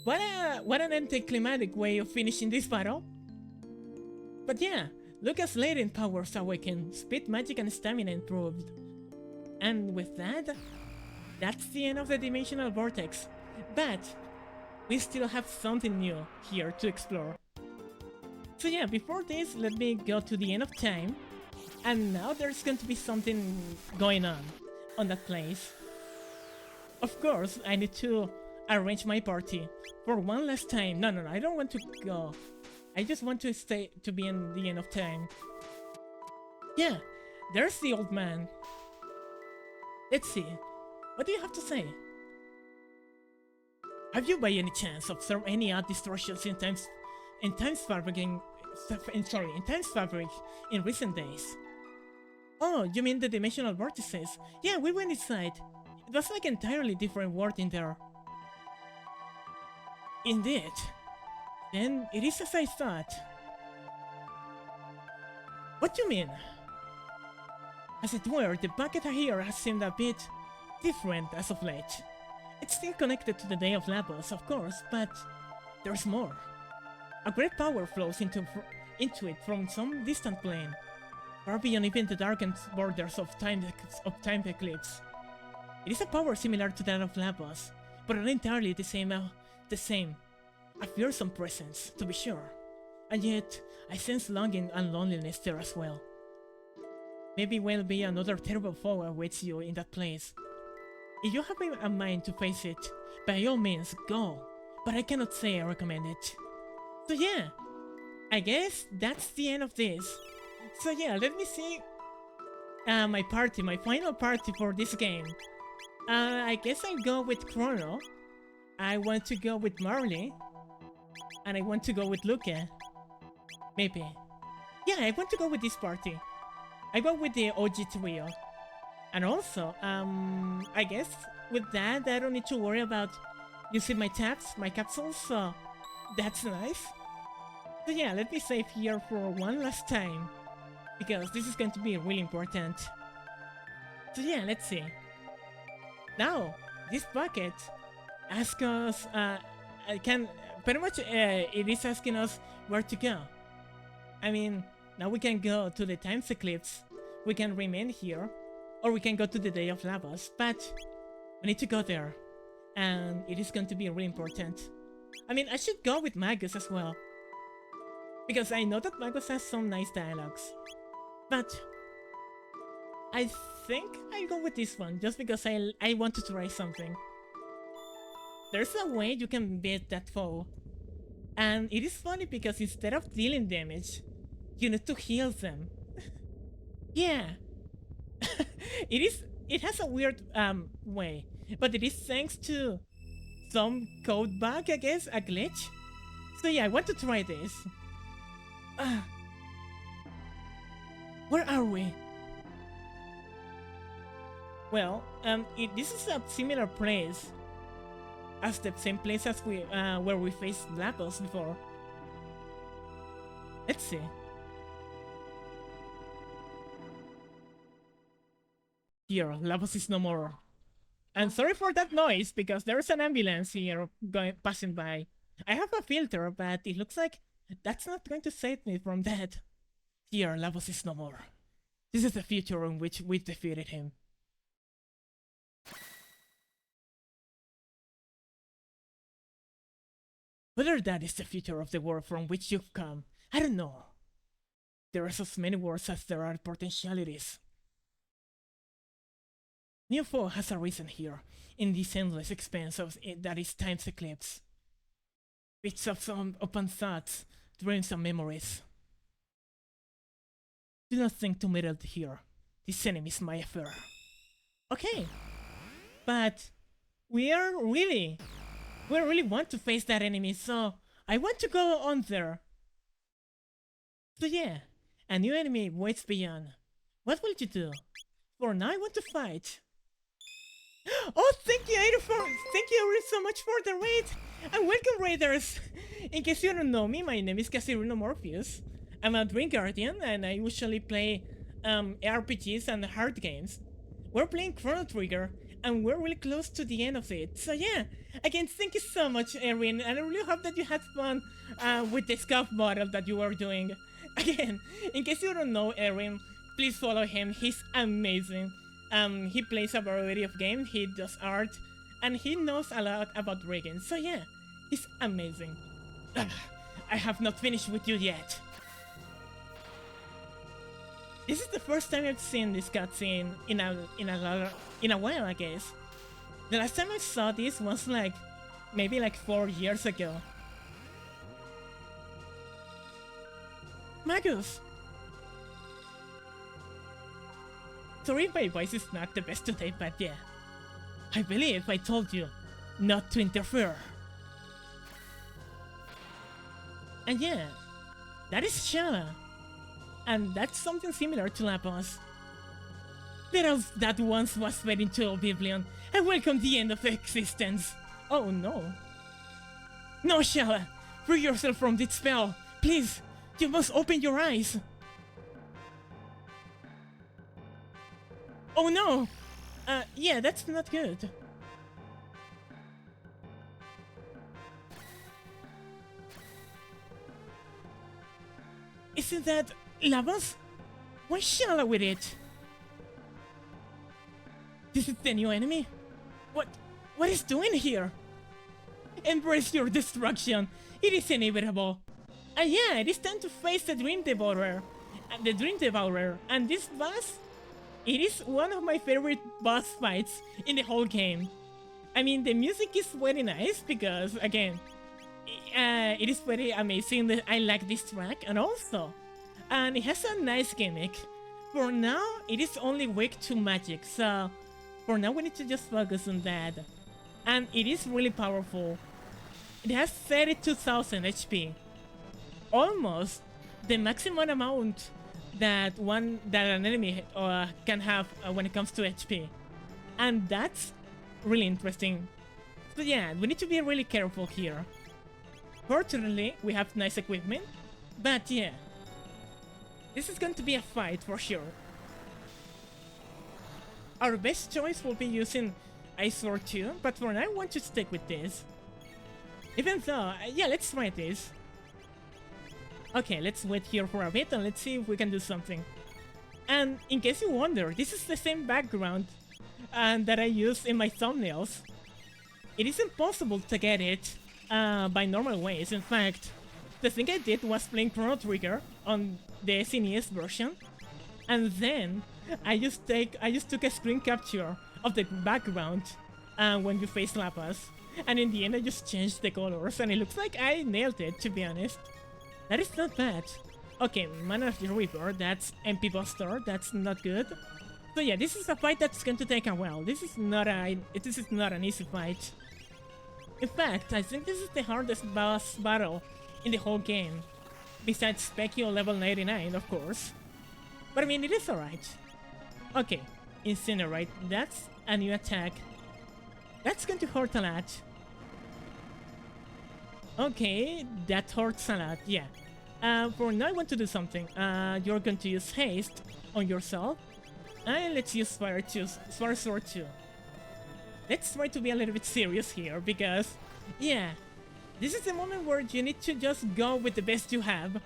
what an anticlimactic way of finishing this battle. But yeah, Luca's latent powers awakened, speed, magic, and stamina improved. And with that, that's the end of the Dimensional Vortex. But we still have something new here to explore. So yeah, before this, let me go to the end of time. And now there's going to be something going on that place. Of course, I need to arrange my party for one last time. No, I don't want to go. I just want to stay to be in the end of time. Yeah, there's the old man. Let's see. What do you have to say? Have you by any chance observed any odd distortions in Time's Fabric in recent days? Oh, you mean the dimensional vortices? Yeah, we went inside. It was like an entirely different world in there. Indeed. Then it is as I thought. What do you mean? As it were, the bucket here has seemed a bit different as of late. It's still connected to the Day of Lapos, of course, but there's more. A great power flows into it from some distant plane, far beyond even the darkened borders of time eclipse. It is a power similar to that of Lapos, but not entirely the same. A fearsome presence, to be sure. And yet, I sense longing and loneliness there as well. Maybe will be another terrible foe awaits you in that place. If you have a mind to face it, by all means, go. But I cannot say I recommend it. So yeah, I guess that's the end of this. So yeah, let me see my final party for this game. I guess I'll go with Chrono. I want to go with Marley. And I want to go with Luca. Maybe. Yeah, I want to go with this party. I go with the OG trio. And also, I guess with that, I don't need to worry about using my capsules, so that's nice. So yeah, let me save here for one last time, because this is going to be really important. So yeah, let's see. Now, this bucket asks us, it is asking us where to go. I mean, now we can go to the Time's Eclipse, we can remain here, or we can go to the Day of Lavos, but we need to go there, and it is going to be really important. I mean, I should go with Magus as well, because I know that Magus has some nice dialogues, but I think I'll go with this one, just because I want to try something. There's a way you can beat that foe. And it is funny because instead of dealing damage, you need to heal them. Yeah. It has a weird way. But it is thanks to some code bug, I guess, a glitch. So yeah, I want to try this. Where are we? Well, this is a similar place as the same place as we where we faced Lapos before. Let's see. Here, Lapos is no more. And sorry for that noise, because there's an ambulance here passing by. I have a filter, but it looks like that's not going to save me from that. Here, Lapos is no more. This is the future in which we defeated him. Whether that is the future of the world from which you've come, I don't know. There are as many worlds as there are potentialities. New foe has arisen here, in this endless expanse of that is time's eclipse. Bits of some open thoughts, dreams and memories. Do not think to meddle here. This enemy is my affair. Okay, but we really want to face that enemy, so I want to go on there. So yeah, a new enemy waits beyond. What will you do? For now, I want to fight. Oh, thank you, thank you Aiden, so much for the raid, and welcome raiders. In case you don't know me, my name is Kaseriino Morpheus. I'm a Dream Guardian, and I usually play RPGs and hard games. We're playing Chrono Trigger, and we're really close to the end of it. So yeah, again, thank you so much, Erin, and I really hope that you had fun with the scuff model that you were doing. Again, in case you don't know Erin, please follow him. He's amazing. He plays a variety of games, he does art, and he knows a lot about rigging. So yeah, he's amazing. I have not finished with you yet. This is the first time I've seen this cutscene in a while, I guess. The last time I saw this was maybe 4 years ago. Magus! Sorry if my voice is not the best today, but yeah. I believe I told you not to interfere. And yeah, that is Shala. And that's something similar to Lapos. That once was fed into oblivion and welcomed the end of existence. Oh no. No, Shala! Free yourself from this spell! Please! You must open your eyes! Oh no! Yeah, that's not good. Isn't that Lapos? Why Shala with it? This is the new enemy? What is doing here? Embrace your destruction. It is inevitable. And yeah, it is time to face the Dream Devourer. And this boss, it is one of my favorite boss fights in the whole game. I mean, the music is very nice because, again, it is very amazing. I like this track, and it has a nice gimmick. For now, it is only weak to magic, so for now we need to just focus on that. And it is really powerful. It has 32,000 HP. Almost the maximum amount that an enemy can have when it comes to HP. And that's really interesting. So yeah, we need to be really careful here. Fortunately, we have nice equipment, but yeah, this is going to be a fight for sure. Our best choice will be using Ice Sword 2, but for now I want to stick with this. Even though, yeah, let's try this. Okay, let's wait here for a bit and let's see if we can do something. And in case you wonder, this is the same background that I use in my thumbnails. It is impossible to get it by normal ways. In fact, the thing I did was playing Chrono Trigger on the SNES version, and then I just took a screen capture of the background when you face slap us, and in the end I just changed the colors, and it looks like I nailed it, to be honest. That is not bad. Okay, Mana of the River, that's MP Buster, that's not good. So yeah, this is a fight that's going to take a while. This is not an easy fight. In fact, I think this is the hardest boss battle in the whole game. Besides Specchio level 99, of course. But I mean, it is alright. Okay, Incinerate, that's a new attack. That's going to hurt a lot. Okay, that hurts a lot, yeah. For now I want to do something. You're going to use Haste on yourself. And let's use Fire Sword too. Let's try to be a little bit serious here, because, yeah, this is the moment where you need to just go with the best you have.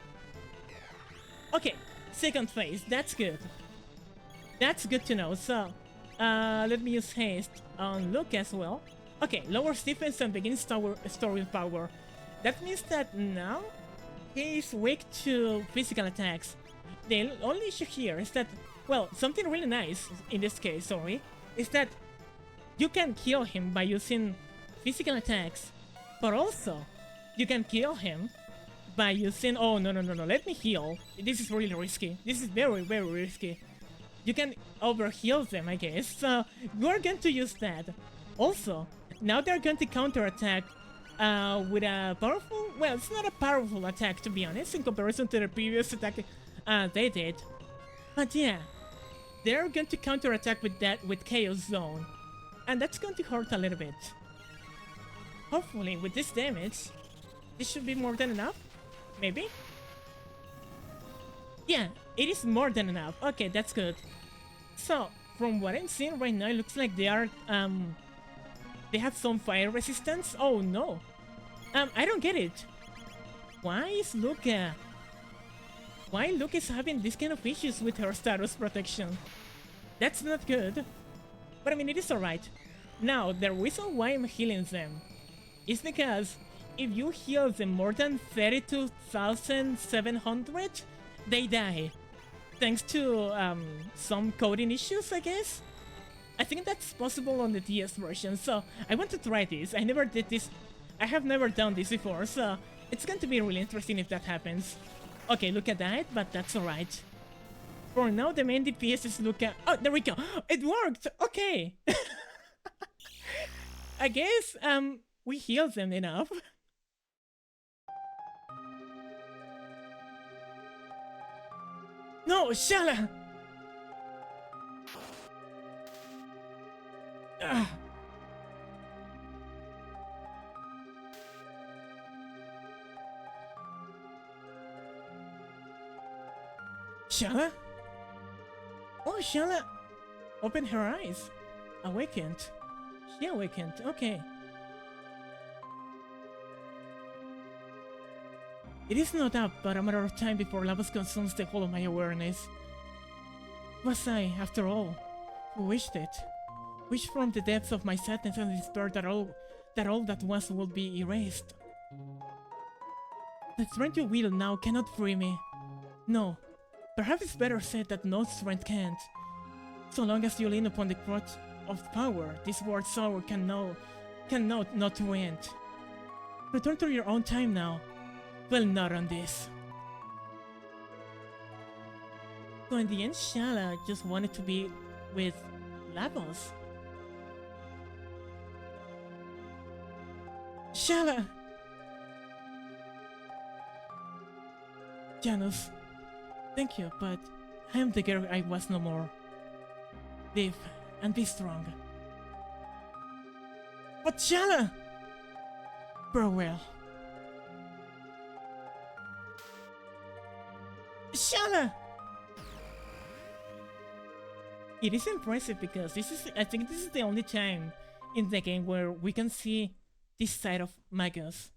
Okay, second phase, that's good. That's good to know, so, let me use Haste on Luke as well. Okay, lowers defense and begins storing power. That means that now, he is weak to physical attacks. The only issue here is that, well, something really nice, in this case, sorry, is that you can kill him by using physical attacks, but also, you can kill him by using... Oh, no, let me heal. This is really risky. This is very, very risky. You can overheal them, I guess, so we're going to use that. Also, now they're going to counterattack with a powerful... Well, it's not a powerful attack, to be honest, in comparison to the previous attack they did. But yeah, they're going to counterattack with Chaos Zone. And that's going to hurt a little bit. Hopefully, with this damage, this should be more than enough? Maybe? Yeah, it is more than enough. Okay, that's good. So, from what I'm seeing right now, it looks like they are, they have some fire resistance. Oh no! I don't get it. Why is Luca... Why Luca is having this kind of issues with her status protection? That's not good. But I mean, it is alright. Now, the reason why I'm healing them is because if you heal them more than 32,700, they die. Thanks to some coding issues, I guess? I think that's possible on the DS version, so I want to try this. I never did this. I have never done this before, so it's going to be really interesting if that happens. Okay, Luca died, but that's alright. For now, the main DPS is Luca. Oh, there we go. It worked. Okay. I guess we healed them enough. No, Shala. Shala? Oh, Shala opened her eyes. Awakened. She awakened. Okay. It is not up, but a matter of time before Lavos consumes the whole of my awareness. Was I, after all, who wished it? Wished from the depths of my sadness and despair that all that was would be erased. The strength you wield now cannot free me. No. Perhaps it's better said that no strength can't. So long as you lean upon the crutch of power, this world's sorrow cannot to end. Return to your own time now. Well, not on this. So in the end, Shala just wanted to be with Lavos. Shala! Janus, thank you, but I am the girl I was no more. Live and be strong. But Shala! Farewell. Shala! It is impressive because I think this is the only time in the game where we can see this side of Magus.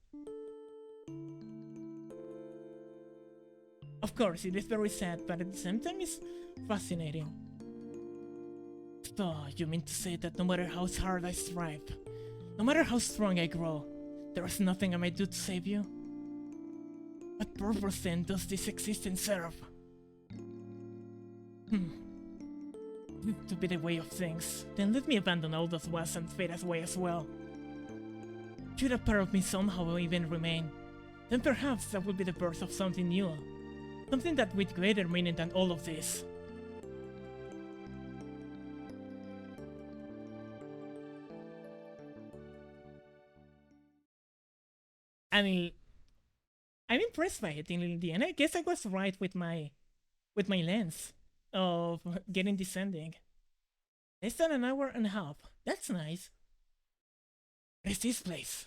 Of course, it is very sad, but at the same time it's fascinating. So, you mean to say that no matter how hard I strive, no matter how strong I grow, there is nothing I might do to save you? What purpose then does this existence serve? this to be the way of things, then let me abandon all those was and fade away as well. Should a part of me somehow even remain, then perhaps that would be the birth of something new. Something that with greater meaning than all of this. I mean, I'm impressed by it in the end. I guess I was right with my lens of getting this ending. Less than an hour and a half. That's nice. What is this place?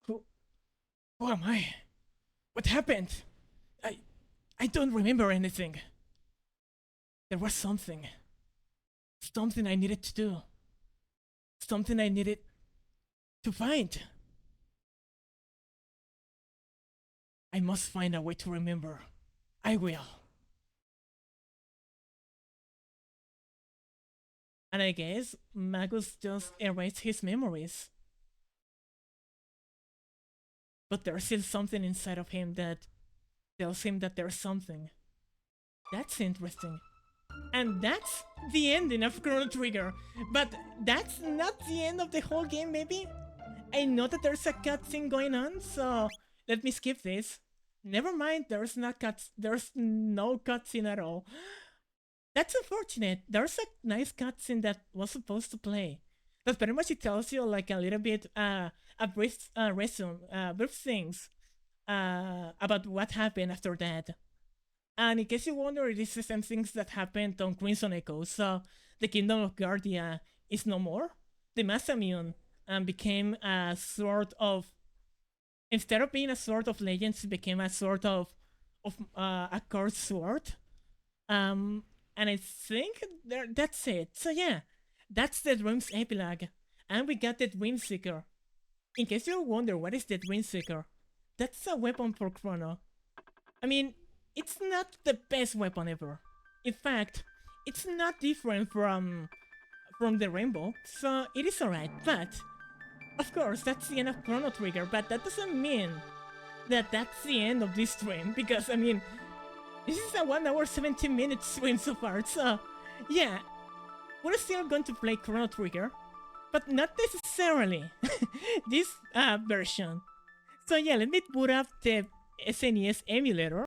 Who am I? What happened? I don't remember anything. There was something. Something I needed to do. Something I needed to find. I must find a way to remember. I will. And I guess Magus just erased his memories. But there's still something inside of him that tells him that there's something. That's interesting. And that's the ending of Chrono Trigger. But that's not the end of the whole game, maybe? I know that there's a cutscene going on, so let me skip this. Never mind, there's no cutscene at all. That's unfortunate. There's a nice cutscene that was supposed to play. But pretty much it tells you like a little bit, a brief things about what happened after that. And in case you wonder, this is the same things that happened on Crimson Echo. So the Kingdom of Guardia is no more. The Masamune became a sort of, instead of being a sword of legends, it became a sort of a cursed sword. And I think that's it. So yeah, that's the Dream's epilogue. And we got the Dream Seeker. In case you wonder what is the Dream Seeker, that's a weapon for Chrono. I mean, it's not the best weapon ever. In fact, it's not different from the Rainbow, so it is alright. But, of course, that's the end of Chrono Trigger, but that doesn't mean that that's the end of this stream, because, I mean, this is a 1 hour 17 minute stream so far, so, yeah. We're still going to play Chrono Trigger, but not necessarily this version. So yeah, let me boot up the SNES emulator.